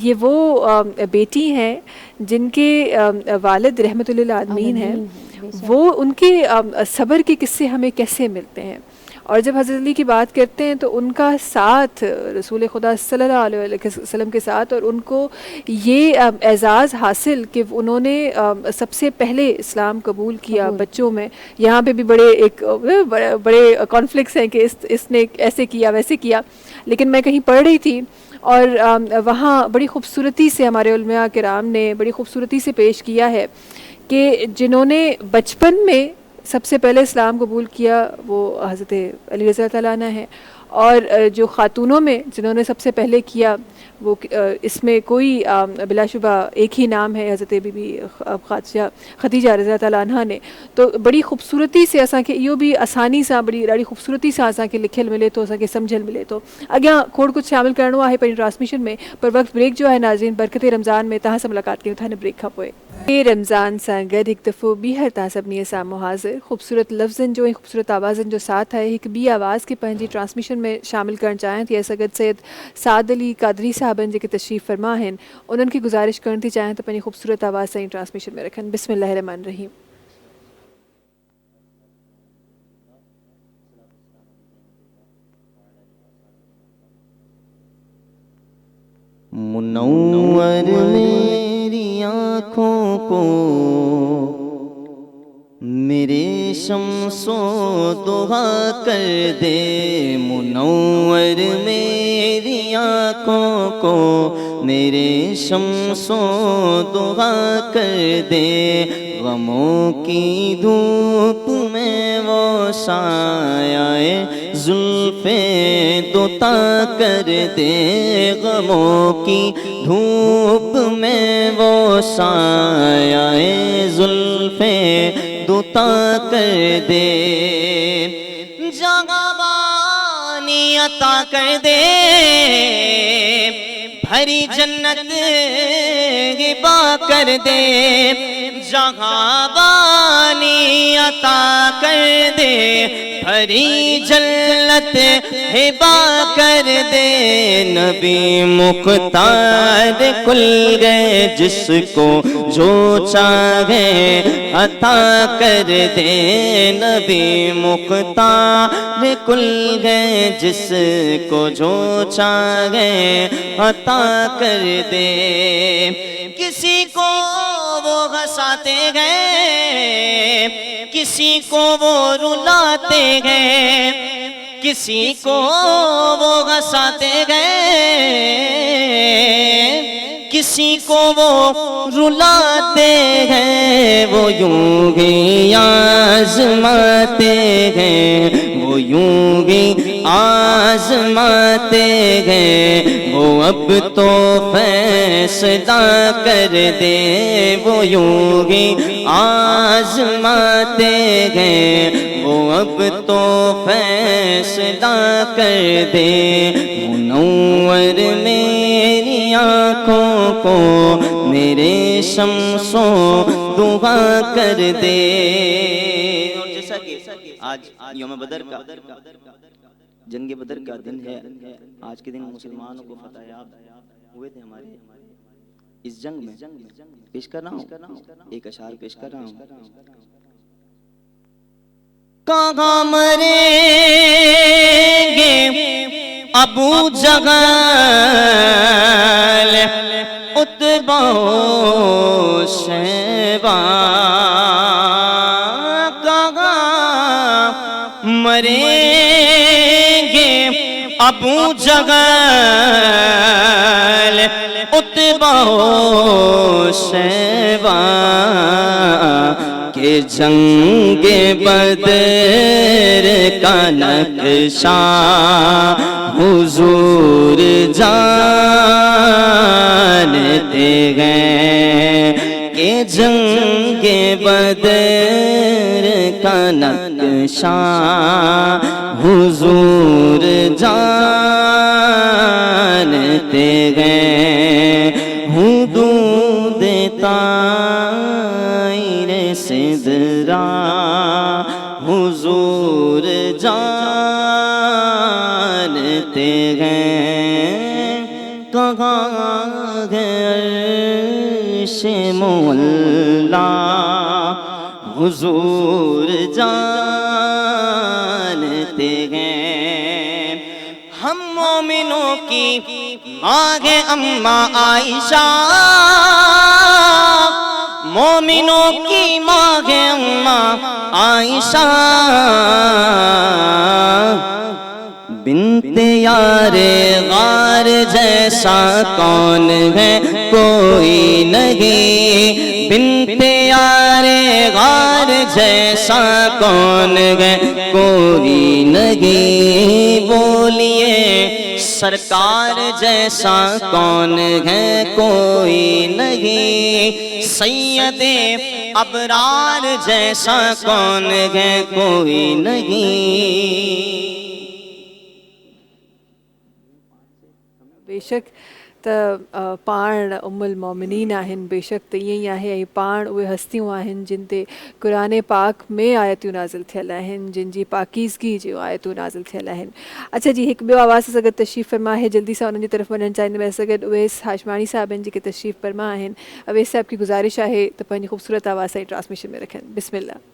یہ وہ بیٹی ہیں جن کے والد رحمت للعالمین ہیں، وہ ان کے صبر کے قصے ہمیں کیسے ملتے ہیں. اور جب حضرت علی کی بات کرتے ہیں تو ان کا ساتھ رسول خدا صلی اللہ علیہ وسلم کے ساتھ، اور ان کو یہ اعزاز حاصل کہ انہوں نے سب سے پہلے اسلام قبول کیا بچوں میں. یہاں پہ بھی بڑے کانفلکٹس ہیں کہ اس نے ایسے کیا ویسے کیا، لیکن میں کہیں پڑھ رہی تھی اور وہاں بڑی خوبصورتی سے ہمارے علماء کرام نے بڑی خوبصورتی سے پیش کیا ہے کہ جنہوں نے بچپن میں سب سے پہلے اسلام قبول کیا وہ حضرت علی رضی اللہ تعالیٰ عنہ ہیں، اور جو خاتونوں میں جنہوں نے سب سے پہلے کیا وہ اس میں کوئی بلا شبہ ایک ہی نام ہے، حضرت بی بی خدیجہ رضی اللہ تعالیٰ عنہ نے. تو بڑی خوبصورتی سے اساں کے یہ بھی آسانی سا بڑی ڈاڑی خوبصورتی سے اساں کے لکھل ملے تو اساں کے سمجھل ملے تو اگیاں کھوڑ کچھ شامل کرنا ہے پر ٹرانسمیشن میں. پر وقت بریک جو ہے ناظرین برکت رمضان میں تہاں سے ملاقات کی تھا نے بریک کھا پوئے رمضان سا گڈ ایک دفعہ بھی ہر تہاں سبنی سامو حاضر خوبصورت لفظن جو خوبصورت آوازن جو ساتھ ہے ایک بھی آواز کی پنجی ٹرانسمیشن میں شامل کرنا چاہیں تھی سگد سید سعد علی قادری صاحبن جے کے تشریف فرما ہیں انہوں کی گزارش کرنی چاہیں تو اپنی خوبصورت آواز سے ٹرانسمیشن میں رکھیں. بسم اللہ الرحمن الرحیم. منور میری آنکھوں کو میرے شمس و دعا کر دے، منور میری آنکھوں کو میرے شمس و دعا کر دے، غموں کی دھوپ میں وہ سایہ زلف دوتا کر دے، غموں کی دھوپ میں وہ سایہ زلف دوتا کر دے، جاغبانی عطا کر دے، بھری جنت ہبا کر دے، جہاں عطا کر دے بھری جنت ہبا کر دے نبی مختار کل گئے جس کو جو چاہے عطا کر دے نبی مختار کل گئے جس کو جو چاہے عطا کر دے کسی کو وہ ہنساتے گئے کسی کو وہ رلاتے گئے کسی کو وہ ہنساتے گئے کسی کو وہ رلاتے ہیں وہ یوں ہی آزماتے ہیں وہ یوں ہی آزماتے ہیں وہ اب تو فیصلہ کر دے وہ یوں ہی آزماتے ہیں وہ اب تو فیصلہ کر دے منور میری آنکھوں کو میرے شمسو دعا کر دے اور جیسا کہ آج یوم بدر کا جنگ بدر کا دن ہے آج کے دن مسلمانوں کو فتح یاب ہوئے تھے ہمارے اس جنگ میں پیش کر رہا ہوں ایک اشعار پیش کر رہا ہوں کہاں مریں گے ابو جہل عتبہ و شیبہ کہاں مریں گے ابو جہل عتبہ و شیبہ کہ جنگ بدر کا نقشہ حضور جانتے ہیں کہ جنگ بدر کا نقشہ حضور جانتے ہیں حدود طائر سدرا حضور جانتے ہیں کہاں ہے عرش مولا حضور جانتے ہیں ہم مومنوں کی آگے اماں عائشہ مومنوں کی ماں ہے اماں عائشہ بنت یار غار جیسا کون ہے کوئی نہیں بنت یار غار جیسا کون ہے کوئی نہیں بولیے سرکار جیسا کون ہے کوئی نہیں سید ابرار جیسا کون ہے کوئی نہیں बेशक त पाण उम्मुल मोमिनीन आहिनि बेशक त ईअं ई आहे ऐं पाण उहे हस्तियूं आहिनि जिन ते क़ुरान पाक में आयतूं नाज़िल थियल आहिनि जिन जी पाकीज़गी जूं आयतूं नाज़िल थियल आहिनि अच्छा जी हिकु ॿियो आवाज़ सां गॾु तशरीफ़ फरमा आहे जल्दी सां उन्हनि जी तरफ़ वञणु चाहींदमि सां गॾु उवैस हाशमाणी साहब आहिनि जेके तशरीफ़ फरमा आहिनि अवैस साहब की गुज़ारिश आहे त पंहिंजी ख़ूबसूरत आवाज़ सां ट्रांसमिशन में रखनि बिस्मिल्लाह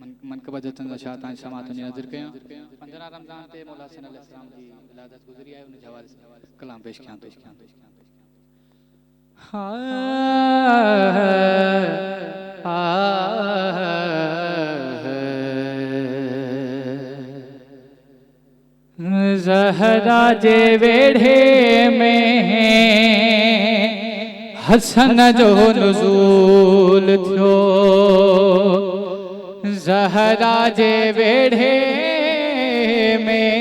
منقبہ جتن شاہتان شماعتوں نے نظر کیا 15 رمضان تے مولا حسین علیہ السلام دی ولادت گزری ہے انہیں حوالے سے کلام پیش کیا زہرا جے ویڑھے میں حسن جو نزول تھو زہرا جے ویڑھے میں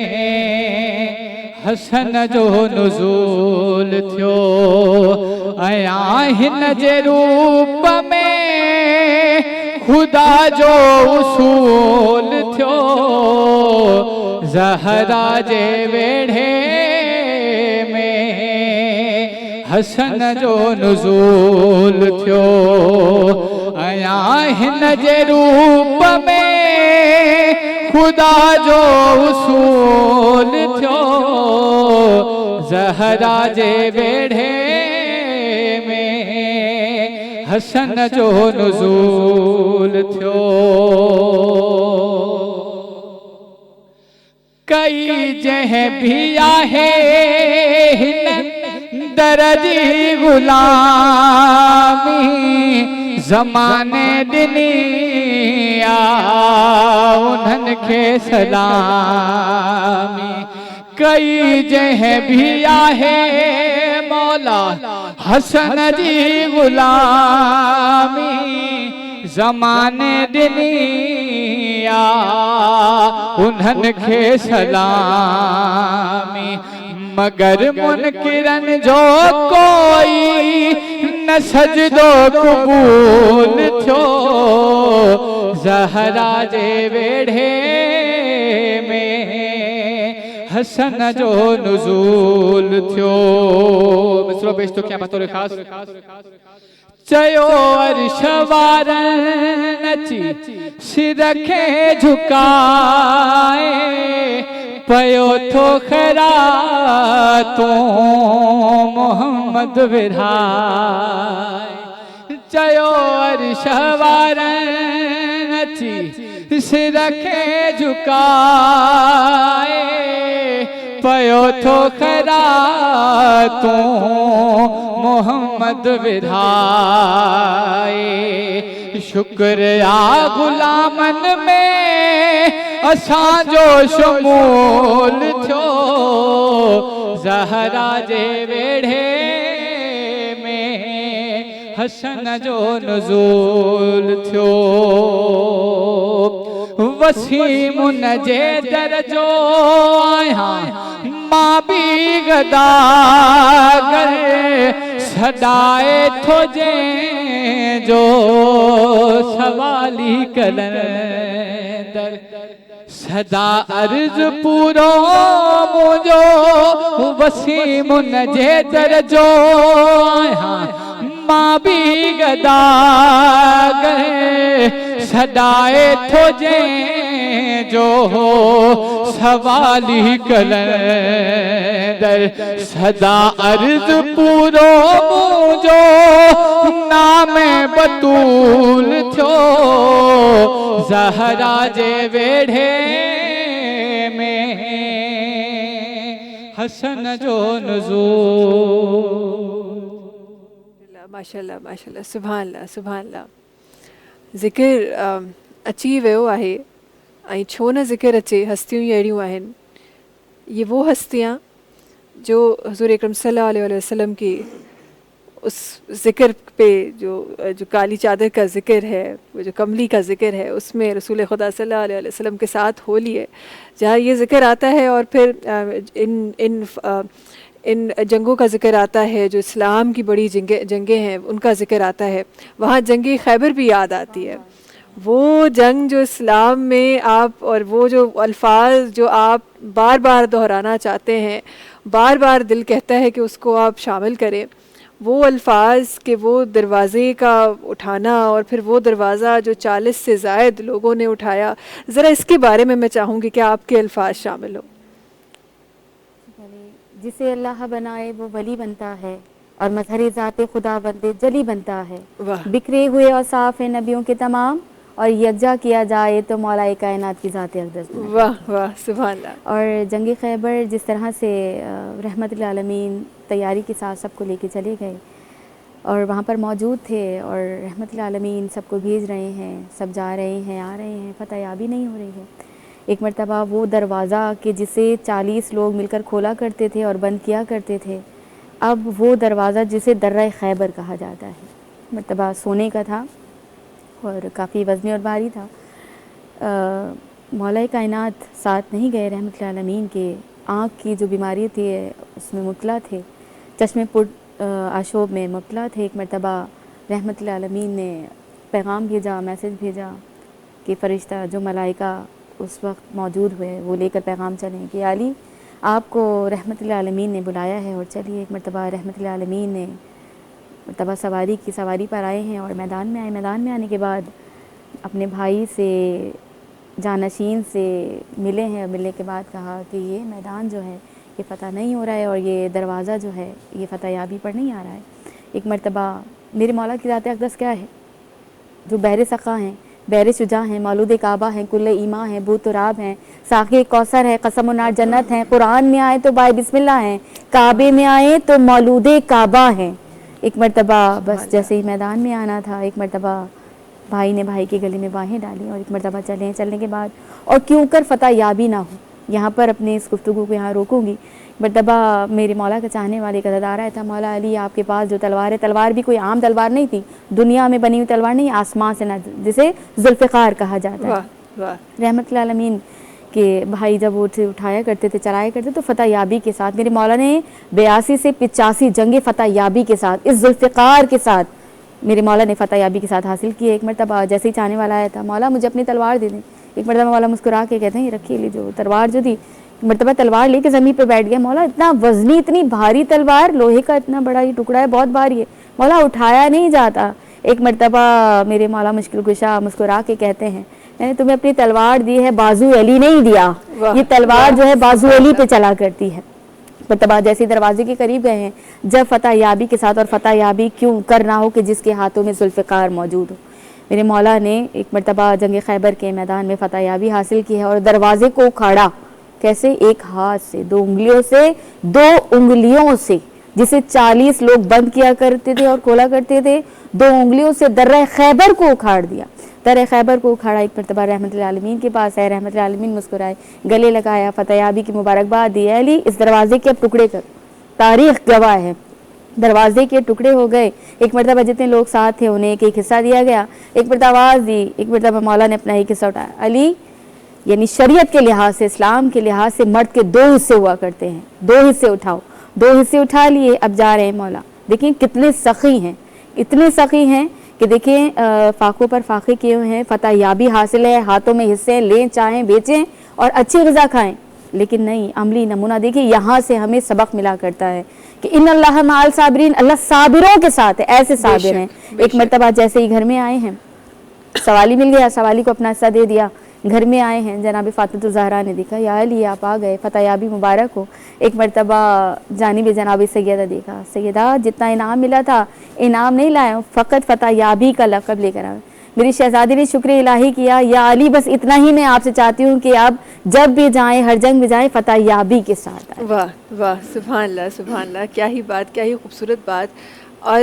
حسن جو نزول تھو ہن جے روپ میں خدا جو اصول تھو زہرا جے ویڑھے हसन जो नुज़ूल थियो आया हिन जे रूप में खुदा जो उसूल थियो ज़हरा जे वेढ़े में हसन जो नुज़ूल थियो कई जह भी आहे हिन दरजी गुलामी ज़माने ॾिनी आ उन्हनि खे सलामी कई जह भी आहे मौला हसन जी गुलामी ज़माने ॾिनी आ उन्हनि खे सलामी मगर मुनकिरन जो कोई न सजदो क़बूल थियो ज़हरा जे वेढ़े में हसन जो नुज़ूल थियो मिसरो पेश तो क्या बतौर ख़ास चयो अर्श वारन अची सिर खे झुकाए पयो थो खरा तो मोहम्मद विराए चयो अर्श वारन अची सिर खे झुकाए पयो थो खरा तो मोहम्मद विधाए शुक्र आ गुलामन में असांजो शमूल थियो ज़हरा जे वेढ़े में हसन जो नुज़ूल थियो वसीमुन जे दर जो आया मां भी गदागर सदाए थो जे जो सवाली कलंदर सदा अर्ज पूरो मुझो वसीमुन जे दर जो आया मां भी गदागर सदाए थो जे जो सवाली कलंदर सदा अर्ज पूरो मुझो नाम बतूल थियो ज़हरा जे वेढ़े में हसन जो नुज़ूल माशाल्लाह माशाल्लाह सुभान अल्लाह सुभान अल्लाह ज़िक्र अची वियो आहे ऐं छो न ज़िक्र अचे हस्तियूं ई अहिड़ियूं आहिनि ये वो हस्तियाँ जो हुज़ूर अकरम सल्लल्लाहु अलैहि वसल्लम की उस ज़िक्र पे जो काली चादर का ज़िक्र है वो जो कमली का ज़िक्र है उसमें रसूल खुदा सल्लल्लाहु अलैहि वसल्लम के साथ होली है जहाँ ये ज़िक्र आता है और फिर इन जंगों का ज़िक्र आता है जो इस्लाम की बड़ी जंगें हैं उनका ज़िक्र आता है वहाँ जंग खैबर भी याद आती है वो जंग जो इस्लाम में आप और वो जो अल्फाज जो आप बार बार दोहराना चाहते हैं बार बार दिल कहता है कि उसको आप शामिल करें वो अल्फाज के वो दरवाज़े का उठाना और फिर वो दरवाज़ा जो 40 से ज़ायद लोगों ने उठाया ज़रा इसके बारे में मैं चाहूँगी कि आपके अल्फाज शामिल हो। जिसे अल्लाह बनाए वो वली बनता है और मजहर ज़ात खुदा बंदे जली बनता है बिखरे हुए और साफ़ नबियों के तमाम और यकजा किया जाए तो मौलाए कायनात की ज़ात अक़दस। वाह वाह सुभान अल्लाह। और जंग खैबर जिस तरह से रहमतुल आलमीन तैयारी के साथ सबको लेके चले गए और वहाँ पर मौजूद थे और रहमतुल आलमीन सबको भेज रहे हैं सब जा रहे हैं आ रहे हैं फतह याबी नहीं हो रही है। एक मरतबा वो दरवाज़ा कि जिसे 40 लोग मिलकर खोला करते थे और बंद किया करते थे अब वो दरवाज़ा जिसे दर्रा खैबर कहा जाता है मरतबा सोने का था और काफ़ी वज़नी और भारी था। मौला कायनात साथ नहीं गए रहमतुल आलमीन के आँख की जो बीमारी थी उसमें मुब्तला थे चश्मे पुट आशोब में मुब्तला थे। एक मरतबा रहमतुल आलमीन ने पैगाम भेजा मैसेज भेजा कि फ़रिश्ता जो मलाइका उस वक्त मौजूद हुए वो लेकर पैगाम चलें कि अली آپ کو رحمت للعالمین نے بلایا ہے، اور چلیے ایک مرتبہ رحمت للعالمین نے مرتبہ سواری پر آئے ہیں اور میدان میں آئے. میدان میں آنے کے بعد اپنے بھائی سے جانشین سے ملے ہیں، اور ملنے کے بعد کہا کہ یہ میدان جو ہے یہ فتح نہیں ہو رہا ہے، اور یہ دروازہ جو ہے یہ فتح یابی پر نہیں آ رہا ہے. ایک مرتبہ میرے مولا کی ذات اقدس کیا ہے، جو بحر سخا ہیں، بحر شجاع ہیں، مولود کعبہ ہیں، کل ایماں ہیں، بو تراب ہیں، ساقی کوثر ہے، قسم و نار جنت ہیں، قرآن میں آئے تو بائے بسم اللہ ہیں، کعبے میں آئے تو مولود کعبہ ہیں. ایک مرتبہ بس جیسے ہی میدان میں آنا تھا، ایک مرتبہ بھائی نے بھائی کے گلے میں باہیں ڈالی اور ایک مرتبہ چلنے کے بعد، اور کیوں کر فتح یابی نہ ہو. یہاں پر اپنے اس گفتگو کو یہاں روکوں گی. مرتبہ میرے مولا کا چاہنے والے کا آ رہا تھا، مولا علی آپ کے پاس جو تلوار ہے، تلوار بھی کوئی عام تلوار نہیں تھی، دنیا میں بنی ہوئی تلوار نہیں، آسمان سے جسے ذوالفقار کہا جاتا ہے. رحمت للعالمین کہ بھائی جب وہ اٹھایا کرتے تھے، چلایا کرتے تو فتح یابی کے ساتھ میرے مولا نے 82 سے 85 جنگیں فتح یابی کے ساتھ، اس ذوالفقار کے ساتھ میرے مولا نے فتح یابی کے ساتھ حاصل کی ہے. ایک مرتبہ جیسے ہی چاہنے والا آیا تھا، مولا مجھے اپنی تلوار دے دیں. ایک مرتبہ مولا مسکرا کے کہتے ہیں یہ رکھیے لیجیے. جو تلوار جو تھی، مرتبہ تلوار لے کے زمین پہ بیٹھ گیا. مولا اتنا وزنی، اتنی بھاری تلوار، لوہے کا اتنا بڑا یہ ٹکڑا ہے، بہت بھاری ہے، مولا اٹھایا نہیں جاتا. ایک مرتبہ میرے مولا مشکل کشا مسکرا کے کہتے ہیں میں نے تمہیں اپنی تلوار دی ہے، بازو علی نہیں دیا. یہ تلوار جو ہے بازو علی پہ چلا کرتی ہے. مرتبہ جیسے دروازے کے قریب گئے ہیں، جب فتح یابی کے ساتھ، اور فتح یابی کیوں کرنا ہو کہ جس کے ہاتھوں میں ذوالفقار موجود ہو. میرے مولا نے ایک مرتبہ جنگ خیبر کے میدان میں فتح یابی حاصل کی ہے اور دروازے کو اکھاڑا. کیسے؟ ایک ہاتھ سے، 2 انگلیوں سے جسے 40 لوگ بند کیا کرتے تھے اور کھولا کرتے تھے، 2 انگلیوں سے درہ خیبر کو اکھاڑ دیا. درہ خیبر کو اکھاڑا. ایک مرتبہ رحمت للعالمین کے پاس ہے، رحمت للعالمین مسکرائے، گلے لگایا، فتح یابی کی مبارکباد دی. علی اس دروازے کے اب ٹکڑے کر، تاریخ گواہ ہے، دروازے کے ٹکڑے ہو گئے. ایک مرتبہ جتنے لوگ ساتھ تھے انہیں ایک حصہ دیا گیا. ایک مرتبہ آواز دی، ایک مرتبہ مولا نے اپنا ایک حصہ اٹھایا. علی یعنی شریعت کے لحاظ سے، اسلام کے لحاظ سے مرد کے 2 حصے ہوا کرتے ہیں، 2 حصے اٹھاؤ. 2 حصے اٹھا لیے، اب جا رہے ہیں مولا. دیکھیں کتنے سخی ہیں، اتنے سخی ہیں کہ دیکھیں فاقوں پر فاقے کیے ہوئے ہیں. فتح یابی حاصل ہے، ہاتھوں میں حصے لیں، چاہیں بیچیں اور اچھی غذا کھائیں، لیکن نہیں، عملی نمونہ دیکھیں. یہاں سے ہمیں سبق ملا کرتا ہے کہ ان اللہ مع الصابرین، اللہ صابروں کے ساتھ ہے، ایسے صابر ہیں. ایک مرتبہ جیسے ہی گھر میں آئے ہیں، سوالی مل گیا، سوالی کو اپنا حصہ دے دیا. گھر میں آئے ہیں، جناب فاطمہ الزہرا نے دیکھا یا علی آپ آ گئے، فتح یابی مبارک ہو. ایک مرتبہ جانب جناب سیدہ دیکھا، سیدہ جتنا انعام ملا تھا انعام نہیں لائے، فقط فتح یابی کا لقب لے کر آئے. میری شہزادی نے شکر الہی کیا، یا علی بس اتنا ہی میں آپ سے چاہتی ہوں کہ آپ جب بھی جائیں، ہر جنگ میں جائیں، فتح یابی کے ساتھ آئیں. واہ واہ، سبحان اللہ سبحان اللہ، کیا ہی بات، کیا ہی خوبصورت بات. اور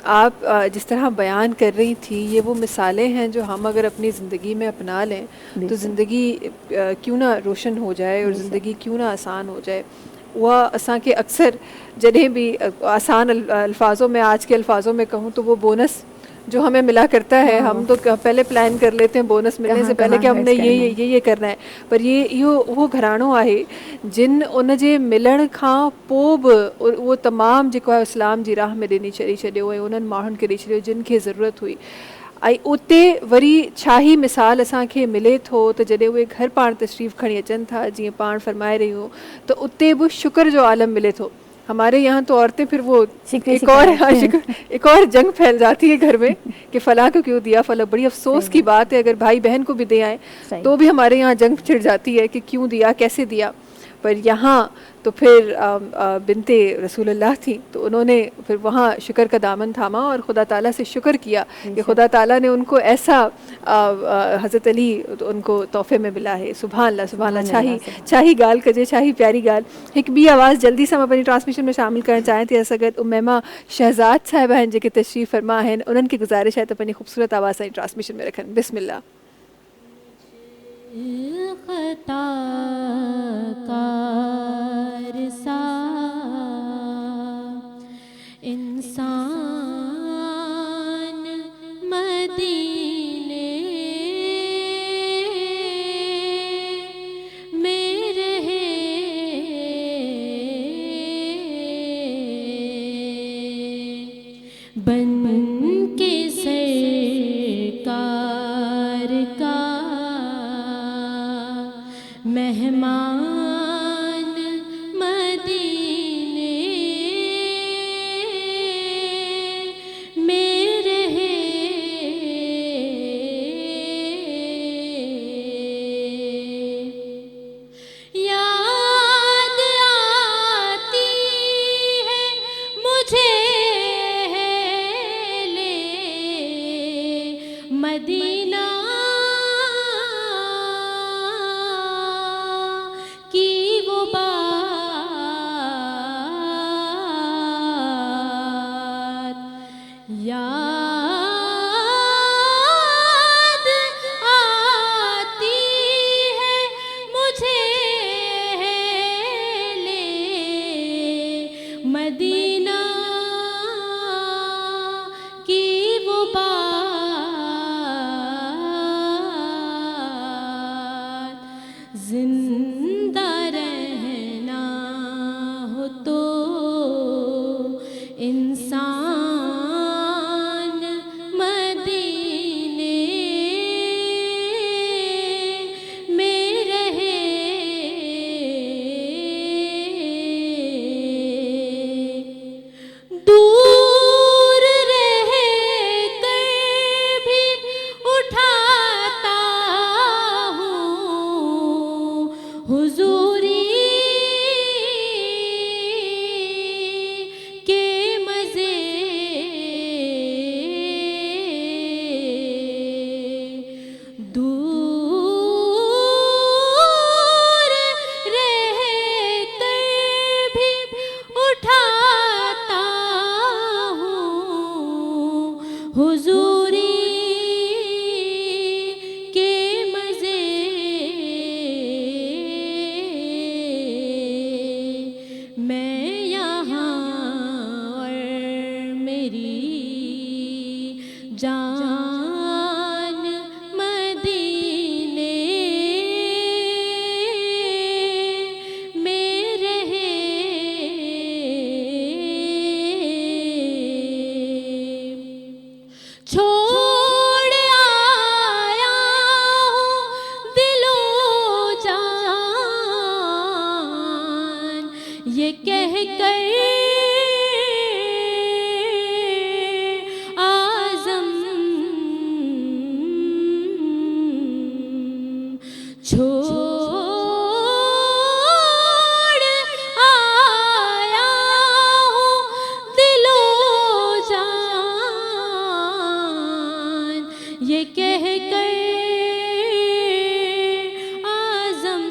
آپ جس طرح بیان کر رہی تھی، یہ وہ مثالیں ہیں جو ہم اگر اپنی زندگی میں اپنا لیں تو زندگی کیوں نہ روشن ہو جائے اور زندگی کیوں نہ آسان ہو جائے. وہ اساں کے اکثر جنہیں بھی آسان الفاظوں میں، آج کے الفاظوں میں کہوں تو وہ بونس جو ہمیں ملا کرتا ہے، ہم تو پہلے پلان کر لیتے ہیں بونس ملنے سے پہلے کہ ہم نے یہ کرنا ہے. پر یہ وہ گھرانو आहे जिन उन जे मिलण खां पोइ बि उहो तमामु जेको आहे इस्लाम जी राह में ॾिनी छॾियो ऐं उन्हनि माण्हुनि खे ॾेई छॾियो जिन खे ज़रूरत हुई. ऐं उते वरी छा ई मिसाल असांखे मिले थो त जॾहिं उहे घर पाण तशरीफ़ खणी अचनि था، जीअं पाण फरमाए रहियूं त उते बि शुक्र जो आलम मिले थो. ہمارے یہاں تو عورتیں پھر وہ ایک اور جنگ پھیل جاتی ہے گھر میں کہ فلاں کو کیوں دیا، فلاں. بڑی افسوس کی بات ہے، اگر بھائی بہن کو بھی دے آئیں تو بھی ہمارے یہاں جنگ چھڑ جاتی ہے کہ کیوں دیا، کیسے دیا. پر یہاں تو پھر بنت رسول اللہ تھی تو انہوں نے پھر وہاں شکر کا دامن تھاما اور خدا تعالیٰ سے شکر کیا کہ خدا تعالیٰ نے ان کو ایسا حضرت علی ان کو تحفے میں ملا ہے. سبحان اللہ سبحان اللہ. چھاہی گال کجے، چھاہی پیاری گال. ایک بھی آواز جلدی سے ہم اپنی ٹرانسمیشن میں شامل کرنا چاہیں تھے سگت امیمہ شہزاد صاحبہ ہیں جے تشریف فرما ہیں، انہن کی گزارش ہے تو اپنی خوبصورت آواز سے ٹرانسمیشن میں رکھن. بسم اللہ. خطا کار سا انسان مدینے میں رہے، بن کے سرکار کا مہمان مجھے لے مدینہ کی وہ بات یاد آتی ہے مجھے لے مدینہ کی وہ بات زندہ رہنا ہو تو انسان مدینے میں رہے دور رہ کر بھی اٹھاتا ہوں حضوری کے مزے دور رہ کر بھی اٹھاتا ہوں حضوری کے مزے میں یہاں اور میری جان مدینے میں رہے چھوڑ آیا ہوں دل و جان یہ کہہ کر اعظم چھوڑ آیا ہوں دل و جان یہ کہہ کر اعظم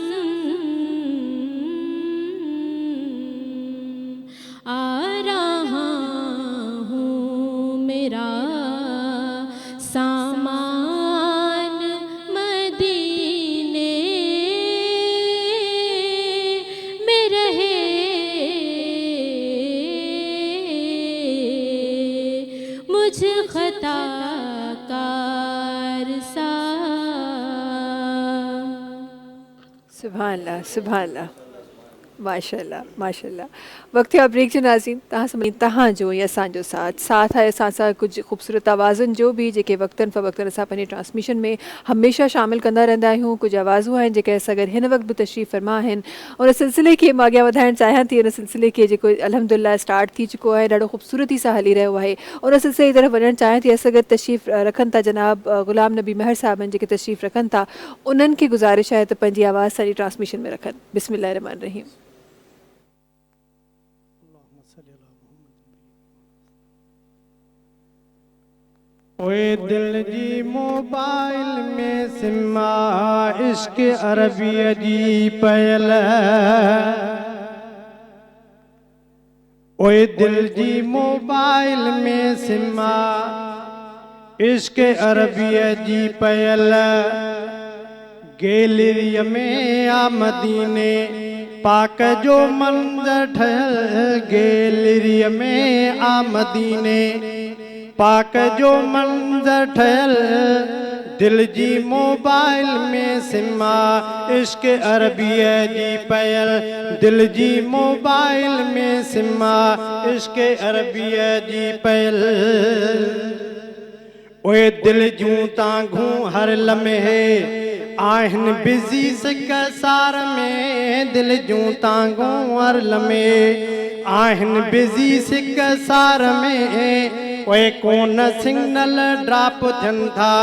آ رہا ہوں میرا سامان مدینے میں رہے مجھ خطا کار سا سبحان اللہ سبحان اللہ ماشاء اللہ ماشاء اللہ وقت ہے بریک جو ناظرین تہاں سمجھ تہاں جو یا اسان جو ساتھ ہے ساتھ کچھ خوبصورت آوازن جو بھی جے وقتاً فوقتاً اساں پنی ٹرانسمیشن میں ہمیشہ شامل کندا رہندا آहियूं کچھ آوازوں ہیں جے اگر ہن وقت بھی تشریف فرما ہیں اور اس سلسلے کے اگیا ودھائن چاہیاں تھی ان سلسلے کے جو الحمدللہ اسٹارٹ تھی چکو ہے ڈاढो خوبصورتی سا ہلی رہو ہے اور اس سلسلے کی طرف ونن چاہیاں تھی اس اگر تشریف رکھن تا جناب غلام نبی مہر صاحب جے تشریف رکھن تا انہن کی گزارش ہے تو پنجی آواز ساری ٹرانسمیشن میں رکھن بسم اللہ الرحمن الرحیم اوے دل جی موبائل میں سما عشق عربی جی پयल اوے دل جی موبائل میں سما عشق عربی جی پयल گیلری میں آ مدینے پاک جو منظر ٹھہل گیلری میں آ مدینے پاک جو منظر ٹھہل دل جی موبائل میں سما عشق عربی جی پयल دل جی موبائل میں سما عشق عربی جی پयल اوے دل جوں تانگوں ہر لمحے آہن بزی سکسار میں دل جوں تانگوں ہر لمحے आहिनि बिज़ी सिक सार में ओए कोन सिग्नल ड्रॉप थियनि था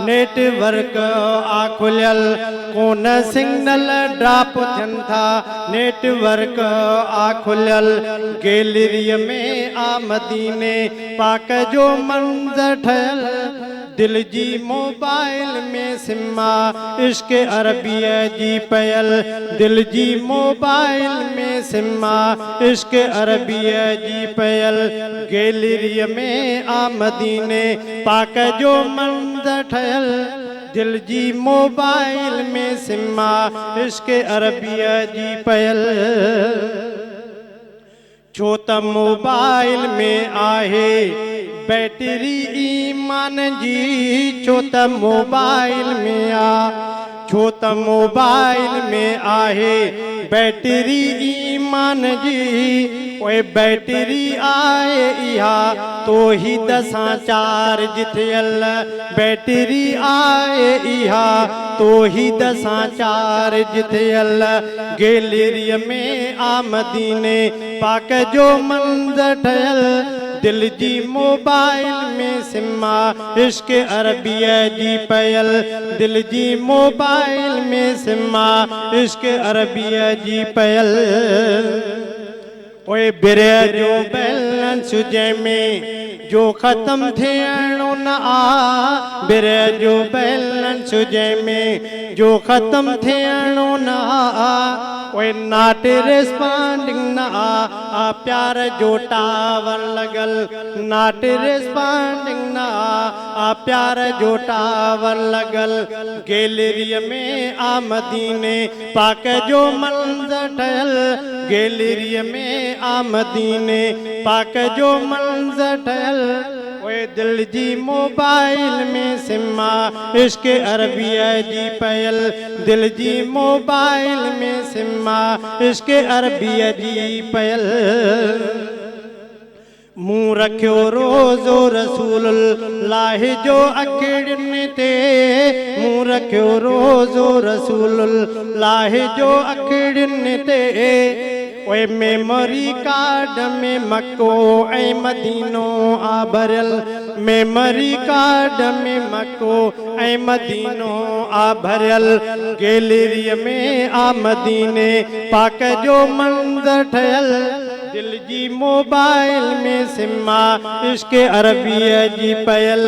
नेटवर्क आ खुलियल कोन सिग्नल ड्रॉप थियनि था नेटवर्क आ खुलियल गैलरीअ में आ मदीने पाक जो मंज़र ठहियल दिल जी मोबाइल में सिमा इश्क अरबिया जी पयल दिल जी मोबाइल में सिमा इश्क अरबिया जी पयल गैलरीअ में आ मदीने पाक जो मंज़र ठहियल दिल जी मोबाइल में सिमा इश्क अरबिया जी पयल छो त मोबाइल में आहे बैटरी ईमान जी छो त मोबाइल में छो त मोबाइल में आहे बैटरी ईमान जी ओए बैटरी आए इहा तो ही दसां चार्ज थियल बैटरी आए इहा तो ही दसां चार्ज थियल गैलरीअ में आ मदीने पाक जो मंज़र ठहियल दिल जी मोबाइल में सिमा इश्क अरबिया जी पयल दिल जी मोबाइल में सिमा इश्क अरबिया जी पयल ओए बिरह जो बैलेंस जंहिंमें जो ख़त्म थियणो न आ बिरह जो बैलेंस जंहिंमें जो ख़त्म थियणो न आ ओए नॉट रिस्पॉन्डिंग न आ प्यार जो टावर लगल नॉट रिस्पॉन्डिंग न आ प्यार जो टावर लगल गैलरीअ में आ मदीने पाक जो मंज़र ठहियल गैलरीअ में आ मदीने पाक जो मंज़र ठहियल ओए दिल जी मोबाइल में सिमा इश्क अरबिया जी पयल दिल जी मोबाइल में सिमा इश्क अरबिया जी पयल मुँह रखियो रोज़ो रसूलुल्लाह जो अखिड़ियुनि ते मुँह रखियो रोज़ो रसूलुल्लाह जो अखिड़ियुनि ते ओए मेमोरी कार्ड में मक्को ऐं मदीनो आ भरियल मेमोरी कार्ड में मक्को ऐं मदीनो आ भरियल गैलरीअ में आ मदीने पाक जो मंज़र ठहियल दिल जी मोबाइल में सिमा इश्क अरबिया जी पयल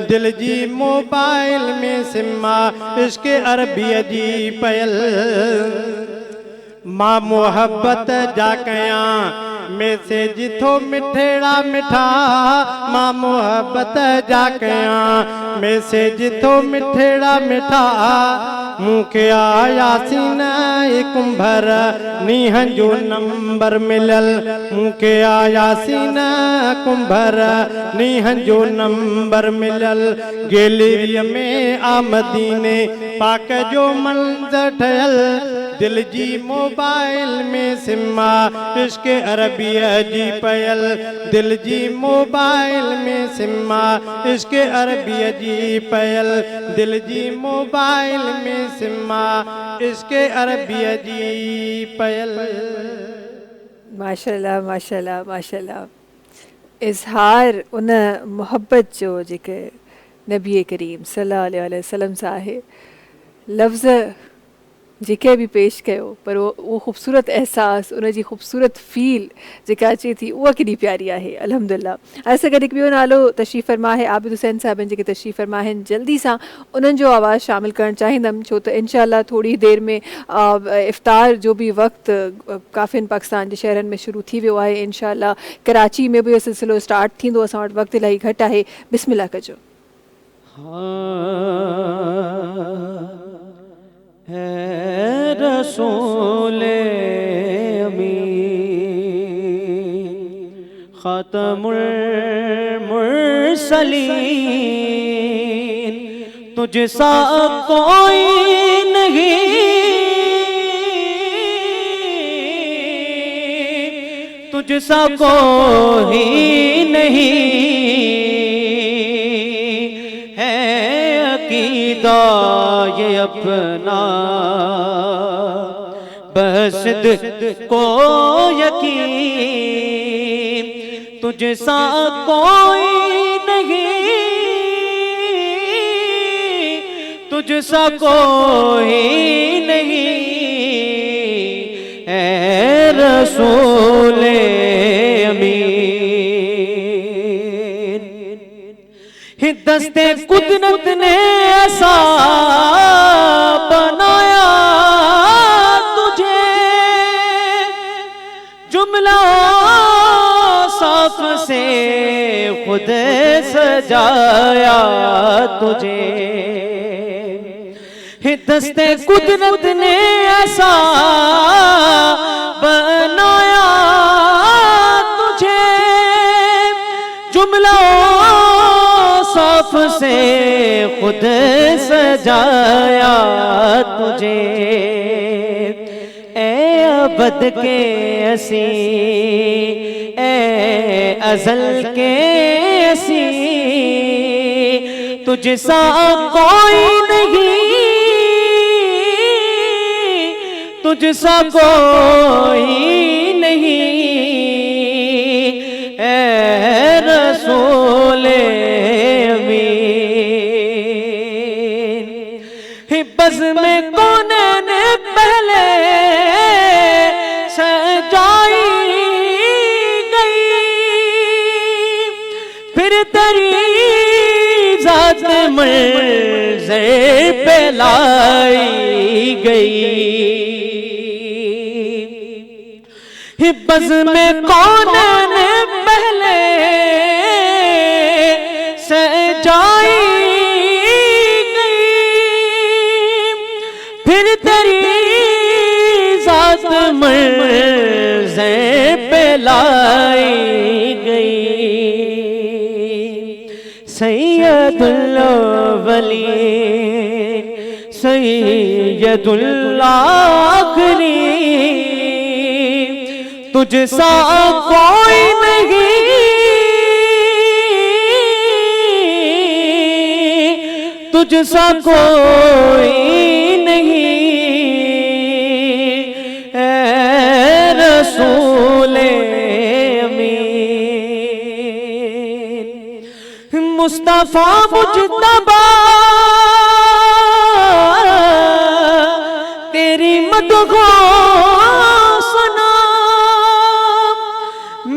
दिल जी मोबाइल में सिमा इश्क अरबिया जी पयल मां मोहब्बत जा कयां मैसेज थो मिठड़ा मिठा मां मोहब्बत जा कयां मैसेज थो मिठड़ा मिठा मूंखे आयासीन कुंभर नीहं जो नंबर मिलल मूंखे आयासीन कुंभर नीहं जो नंबर मिलल गैलरीअ में आ मदीने पाक जो मंज़र ठहियल दिल जी मोबाइल में सिमा इश्क अरबिया जी पयल दिल जी मोबाइल में सिमा इश्क अरबिया जी पयल दिल जी मोबाइल में सिमा इश्क अरबिया जी पयल माशाल्लाह माशाल्लाह माशाल्लाह इज़हार उन मोहब्बत जो जेके नबी करीम सल्लल्लाहु अलैहि वसल्लम सां आहे लफ़्ज़ जेके भी पेश कयो पर वो ख़ूबसूरत एहसास उन जी ख़ूबसूरत फील जेका अचे थी उहा केॾी प्यारी आहे अल्हम्दुलिल्लाह। असां गॾु हिकु ॿियो नालो तशरीफ़ फरमा आहे आबिद हुसैन साहिबनि जेके तशरीफ़ फरमा आहिनि जल्दी सां उन्हनि जो आवाज़ शामिल करणु चाहींदमि छो त इंशाअल्लाह थोड़ी देरि में इफ़्तार जो बि वक़्तु काफ़िन पाकिस्तान जे शहरनि में शुरू थी वियो आहे इंशाअल्लाह कराची में बि इहो सिलसिलो स्टार्ट थींदो असां वटि वक़्तु इलाही घटि आहे बिस्मिल्लाह कजो। है रसूले अमीन ख़ातमुल मुरसलीन तुझसा कोई नहीं तुझसा कोई नहीं है अकीदा ये अपना बस को यकीन تجھ سا کوئی نہیں، تجھ سا کوئی نہیں، اے رسول امین۔ دست قدرت نے ایسا بنایا تجھے، جملہ صاف سے خود سجایا تجھے، دست قدرت نے ایسا بنایا تجھے، جملہ صاف سے خود سجایا تجھے، اے ابد کے اسی، اے ازل کے اسی، تجھ سا کوئی نہیں، تجھ سا کوئی نہیں، اے رسول امین۔ بزم کونین پہلے سجائی گئی، پھر تیری ذات منظر پہ لائی گئی، بزم کونین پہلے سجائی گئی، پھر تیری ذات منظر پہ لائی گئی، سید الاولین سید الآخرین، تجھ سا کوئی نہیں، تجھ سا کوئی نہیں، اے رسول امین۔ مصطفیٰ مجتبیٰ تیری مدح سنا،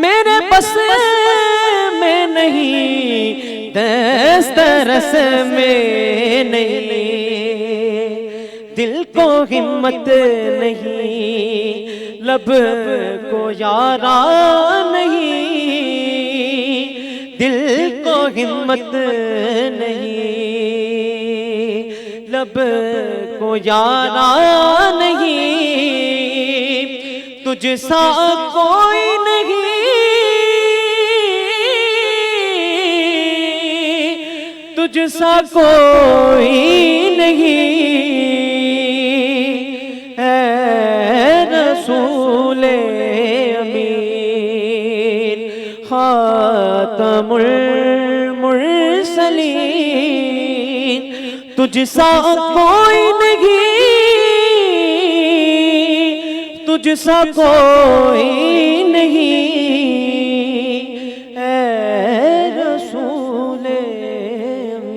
میرے بس میں نہیں، دسترس میں نہیں، دل کو ہمت نہیں، لب کو یارا نہیں، دل کو ہمت نہیں، لب کو یارا نہیں، تجھ سا کوئی نہیں، تجھ سا کوئی نہیں، اے رسول امین۔ خاتم المرسلین، تجھ سا کوئی نہیں، تجھ سا کوئی نہیں، اے رسول امین۔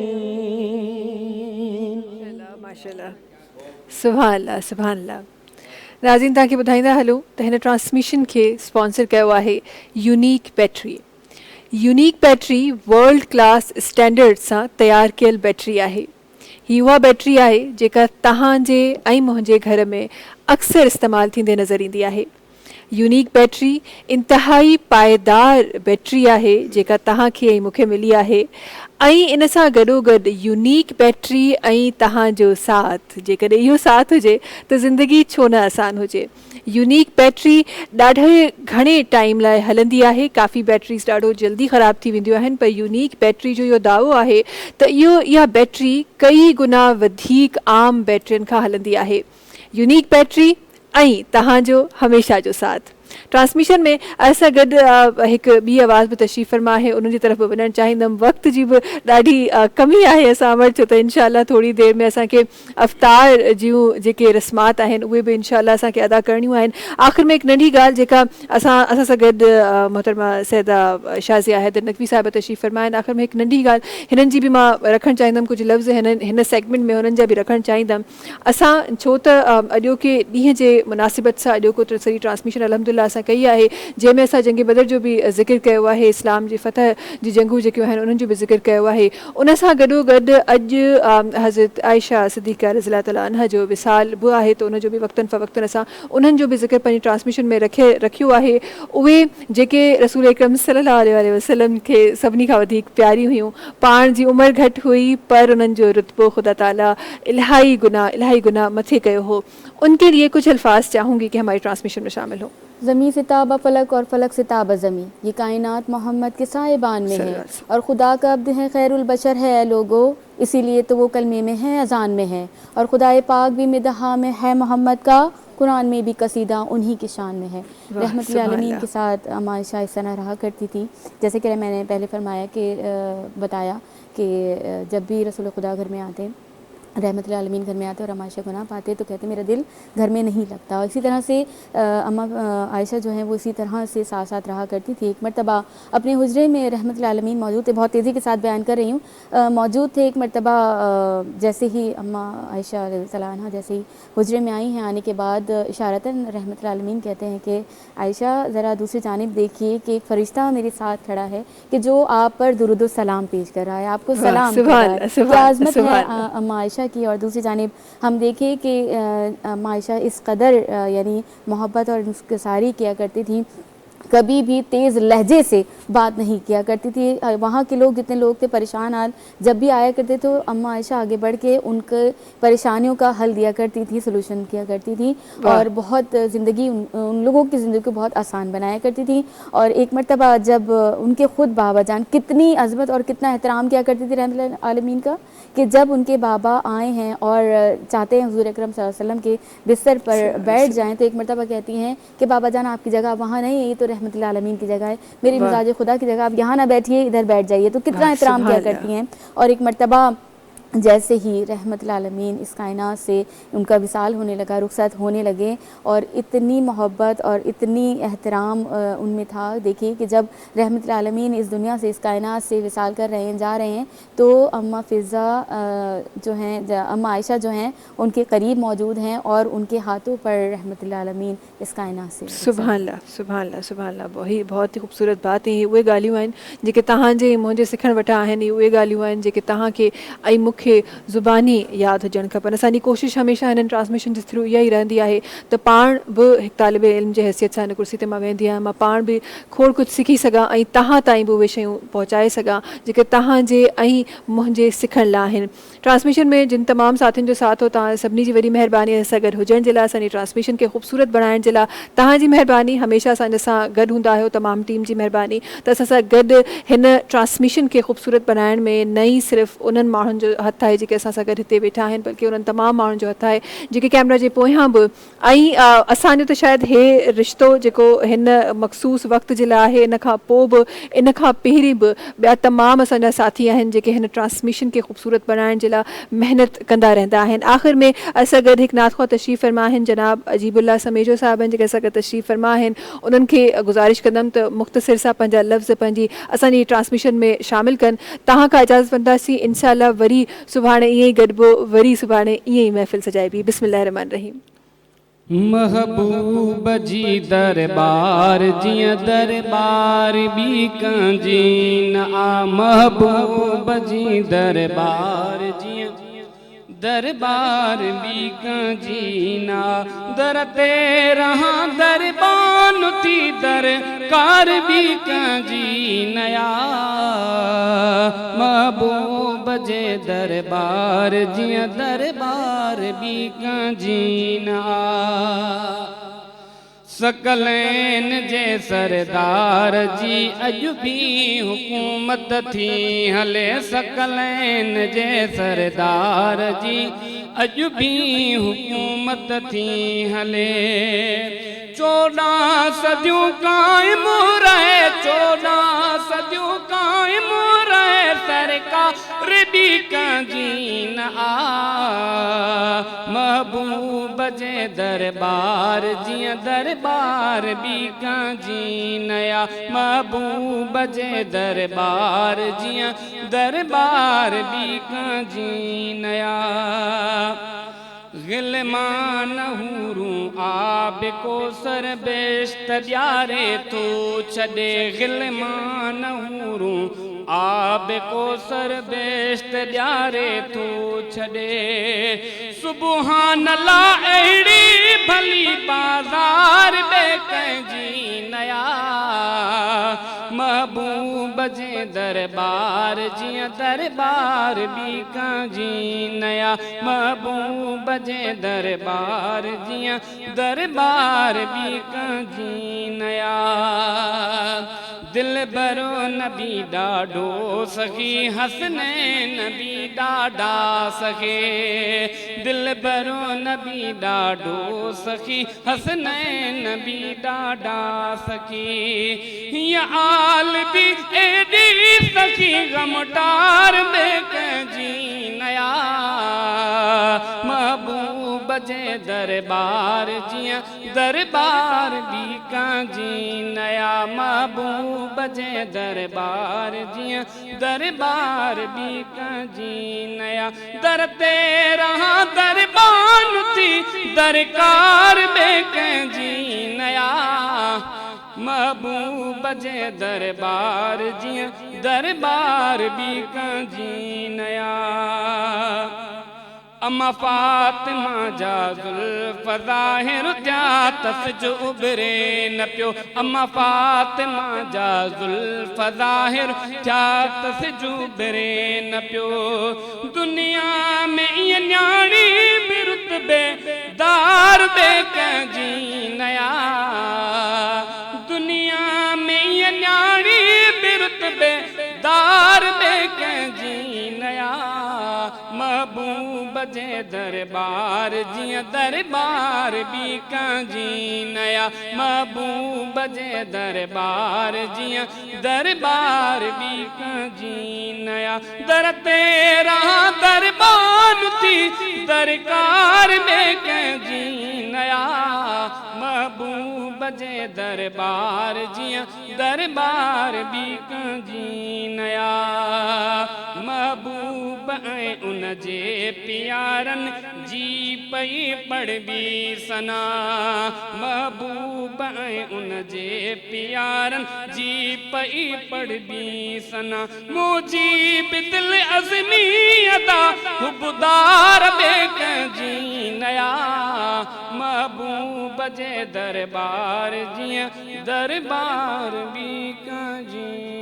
ماشاءاللہ، سبحان اللہ سبحان اللہ۔ ناظرین तव्हांखे ॿुधाईंदा हलूं त हिन ट्रांसमिशन खे स्पॉन्सर कयो आहे unique battery. Unique battery world class standard सां तयारु कयल बैटरी आहे। ही उहा बैटरी आहे जेका तव्हांजे ऐं मुंहिंजे घर में अक्सर इस्तेमालु थींदे नज़र ईंदी आहे। यूनिक बैटरी इंतहाई पाइदार बैटरी आहे जेका तव्हांखे ऐं मूंखे मिली आहे, ऐं इन सां गॾोगॾु यूनिक बैटरी ऐं तव्हांजो साथ, जेकॾहिं इहो साथ हुजे त ज़िंदगी छो न आसान हुजे। यूनिक बैटरी ॾाढे घणे टाइम लाइ हलंदी आहे। काफ़ी बैटरीज़ ॾाढो जल्दी ख़राबु थी वेंदियूं आहिनि, पर यूनिक बैटरी जो इहो दावो आहे त इहा बैटरी कई गुना वधीक आम बैटरियुनि खां हलंदी आहे। यूनिक बैटरी ऐं तव्हांजो हमेशह जो साथ। ट्रांसमिशन में असां गॾु हिकु ॿी आवाज़ बि तशरीफ़ फरमा आहे, उन्हनि जी तरफ़ बि वञणु चाहींदमि। वक़्त जी बि ॾाढी कमी आहे असां वटि, छो त इंशाअल्लाह थोरी देरि में असांखे अफ़्तार जूं जेके रस्मात आहिनि उहे बि इंशाअल्लाह असांखे अदा करणियूं आहिनि। आख़िर में हिकु नंढी ॻाल्हि जेका असां सां गॾु मोहतरमा सैदा शाज़िया हैदर नक़वी साहिबा तशरीफ़ फरमा आहिनि, आख़िर में हिकु नंढी ॻाल्हि हिननि जी बि मां रखणु चाहींदमि, कुझु लफ़्ज़ हिन सेगमेंट में हुननि जा बि रखणु चाहींदमि। असां छो त अॼोके ॾींहं जे मुनासिबत सां अॼोको सॼी ट्रांसमिशन अल्हम्दुलिल्लाह असां कई आहे, जंहिंमें असां जंग बदर जो बि ज़िक्र कयो आहे, इस्लाम जी फ़तह जी जंगूं जेकियूं आहिनि उन्हनि जो बि ज़िक्र कयो आहे। उन सां गॾोगॾु अॼु हज़रत आयशा सिद्दीक़ा रज़ियल्लाहु तआला अन्हा जो विसाल बि आहे, त उनजो बि वक़्तन फ़वक़्तन असां उन्हनि जो बि ज़िक्र पंहिंजी ट्रांसमिशन में रखियो आहे। उहे जेके रसूल अकरम सल्लल्लाहु अलैहि वसल्लम खे सभिनी खां वधीक प्यारी हुयूं, पाण जी उमिरि घटि हुई पर उन्हनि जो रुतबो ख़ुदा ताला इलाही गुना मथे कयो हो। उनके लिए कुछ अल्फाज चाहूँगी कि हमारी ट्रांसमिशन में शामिल हो। ज़मी सिताब फ़लक और फ़लक सिताब ज़मी, ये कायनात मोहम्मद के साहिबान में है और खुदा का अब्द है, खैरुल बशर है लोगो, इसीलिए तो वो कलमे में है, अजान में है, और खुदाए पाक भी मिदहा में है मोहम्मद का, कुरान में भी कसीदा उन्हीं की शान में है। रहमतुल आलमीन के साथ अम्मा आयशा इस तरह रहा करती थी, जैसे कि मैंने पहले फरमाया कि बताया कि जब भी रसूल खुदा घर में आते, रहमतुल आलमीन घर में आते और अम्मा आयशा को ना पाते तो कहते मेरा दिल घर में नहीं लगता। इसी तरह से अम्मा आयशा जो है वो इसी तरह से साथ साथ रहा करती थी। एक मरतबा अपने हुजरे में रहमतुल आलमीन मौजूद थे, बहुत तेज़ी के साथ बयान कर रही हूँ, मौजूद थे। एक मरतबा जैसे ही अम्मा आयशा रज़ियल्लाहु अन्हा जैसे ही हुजरे में आई हैं, आने के बाद इशारतन रहमतुल आलमीन कहते हैं कि आयशा ज़रा दूसरी जानिब देखिए कि एक फ़रिश्ता मेरे साथ खड़ा है कि जो आप पर दुरूद सलाम पेश कर रहा है, आपको सलाम कर रहा है। क्या आज़मत है अम्मा आयशा की। और दूसरी जानिब हम देखें कि अम्मा आयशा इस कदर यानी मोहब्बत और मुस्कुरारी किया करती थी, कभी भी तेज़ लहजे से बात नहीं किया करती थी। वहाँ के लोग जितने लोग थे परेशान हाल जब भी आया करते तो अम्मा आयशा आगे बढ़ के उनके परेशानियों का हल दिया करती थी, सलूशन किया करती थी और बहुत ज़िंदगी उन लोगों की ज़िंदगी को बहुत आसान बनाया करती थी। और एक मरतबा जब उनके ख़ुद बाबा जान कितनी अज़मत और कितना एहतराम किया करती थी रहमतुल आलमीन का, कि जब उनके बाबा आए हैं और चाहते हैं हुज़ूर अकरम सल्लल्लाहु अलैहि वसल्लम के बिस्तर पर बैठ जाएँ, तो एक मरतबा कहती हैं कि बाबा जान आपकी जगह वहाँ नहीं है, ये तो रहमतुल आलमीन की जगह है, मेरी मिजाज खुदा की जगह, आप यहाँ ना बैठिए इधर बैठ जाइए। तो कितना एहतराम किया करती हैं। और एक मरतबा जैसे ही रहमतुल आलमीन इस कायनात से उनका विसाल होने लगा, रुखसत होने लगे, और इतनी मोहब्बत और इतनी एहतराम उनमें था। देखिए कि जब रहमतुल आलमीन इस दुनिया से, इस कायनात से विसाल कर रहे हैं, जा रहे हैं, तो अम्मा फ़िज़ा जो हैं, अम्मा आयशा जो हैं, उनके करीब मौजूद हैं और उनके हाथों पर रहमतुल आलमीन इस कायनात से। सुभान अल्लाह, सुभान अल्लाह, सुभान अल्लाह। बहुत ही ख़ूबसूरत बात है। उहे ॻाल्हियूं आहिनि जेके तव्हांजे मुंहिंजे सिखण वटां आहिनि, उहे ॻाल्हियूं आहिनि जेके तव्हांखे ऐं मूंखे ज़ुबानी यादि हुजणु खपनि। असांजी कोशिशि हमेशह हिननि ट्रांसमिशन जे थ्रू इहा ई रहंदी आहे त पाण बि हिकु तालिब इल्म जे हैसियत सां हिन कुर्सी ते मां वेंदी आहियां, मां पाण बि खोड़ कुझु सिखी सघां ऐं तव्हां ताईं बि उहे शयूं पहुचाए सघां जेके तव्हांजे ऐं मुंहिंजे सिखण लाइ आहिनि। ट्रांसमिशन में जिन तमामु साथियुनि जो साथ हो, तव्हां सभिनी जी वॾी महिरबानी असां गॾु हुजण जे लाइ, असांजी ट्रांसमिशन खे ख़ूबसूरत बणाइण जे लाइ तव्हांजी महिरबानी, हमेशह असां सां गॾु हूंदा आहियो, तमामु टीम जी महिरबानी त असां सां गॾु हिन ट्रांसमिशन खे ख़ूबसूरत बणाइण में न ई सिर्फ़ु उन्हनि माण्हुनि जो हथु आहे जेके असां सां गॾु हिते वेठा आहिनि, बल्कि उन्हनि तमामु माण्हुनि जो हथु आहे जेके कैमरा जे पोयां बि, ऐं असांजो त शायदि हे रिश्तो जेको हिन मख़सूस वक़्त जे लाइ आहे, इन खां पोइ बि, इन खां पहिरीं बि ॿिया तमामु असांजा साथी आहिनि जेके हिन ट्रांसमिशन खे ख़ूबसूरत बणाइण जे लाइ महिनत कंदा रहंदा आहिनि। आख़िर में असां गॾु हिकु नातख़्वा तशरीफ़ फरमा आहिनि जनाब अजीबुल्लाह समेजो साहिब आहिनि जेके असां गॾु तशरीफ़ फरमा आहिनि। उन्हनि खे गुज़ारिश कंदमि त मुख़्तसिर सां पंहिंजा लफ़्ज़ पंहिंजी असांजी ट्रांसमिशन में शामिल कनि। तव्हां खां इजाज़त वठंदासीं, इंशाअल्लाह वरी सुभाणे ईअं ई गॾिबो, वरी सुभाणे ईअं ई महफ़िल सजाइबी। बिस्मिल्लाहिर रहमान रहीम। महबूब जी दरबार जियां दरबार भी कंजी न आ, महबूब जी दरबार जियां दरबार भी कंजी ना, दर तेरा दरबान थी दरकार भी कंजी नया, महबूब जे दरबार जियां दरबार भी कंजी ना, सकलैन जे सरदार जी अॼु भी हुकूमत थी हले, सकलैन जे सरदार जी अॼु भी हुकूमत थी हले, 14 सदियूं क़ाइम रहे 14 सदियूं क़ाइम रहे सरकार बि कंहिंजी न आ महबूब जे दरबार जीअं दरबार बि कंहिंजी न आ महबूब जे दरबार जीअं दरबार बि कंहिंजी न आ गिलमान हूरूं आब कोसर बेश्त ॾियारे थो छॾे गिलमान हूरूं आब कोसर बेश्त ॾियारे थो छॾे सुबहान अल्लाह अहिड़ी भली बाज़ार बे कंहिंजी नया महबूब जे दरबार जीअं दरबार बि कंहिंजी नया महबूब जे दरबार जीअं दरबार बि कंहिंजी नया दिल भरो नबी ॾाढो सखी हसनैन बि ॾाढा सखे दिल भरो नबी ॾाढो सखी हसनैन बि ॾाढा सखी हीअ आल बि एॾी सखी गमटार में कंहिंजी नया महबूब जे दरबार जीअं दरबार बि कंहिंजी नया महबूब जे दरबार जीअं दरबार बि कंहिंजी नया दर ते रहां दरबान थी दरकार में कंहिंजी नया महबूब जे दरबार जीअं दरबार बि कंहिंजी नया अम्मा फातिमा जा ज़ुल्फ़ ज़ाहिर थिया तस जो उभरे न पियो अम्मा फातिमा जा ज़ुल्फ़ ज़ाहिर थिया तस जो उभरे न पियो दुनिया में ईअं न्याणी बि रुतबे दार बे कंहिंजी नया दुनिया में ईअं न्याणी बि रुतबे दार बे कंहिंजी नया महबूब जे दरबार जीअं दरबार बि कंहिंजी नया महबूब जे दरबार जीअं दरबार बि कंहिंजी नया दर ते रहां दरबान थी दरकार में कंहिंजी नया महबूब जे दरबार जीअं दरबार बि कंहिंजी नया महबूब ऐं उन जे प्यारनि जी पई पढ़बी सना महबूब ऐं उन जे प्यारनि जी पई पढ़बी सना मुजीब दिल अज़मी अदा हुबदार बे कंहिंजी नया महबूब जे दरबार जीअं दरबार बि कंहिंजी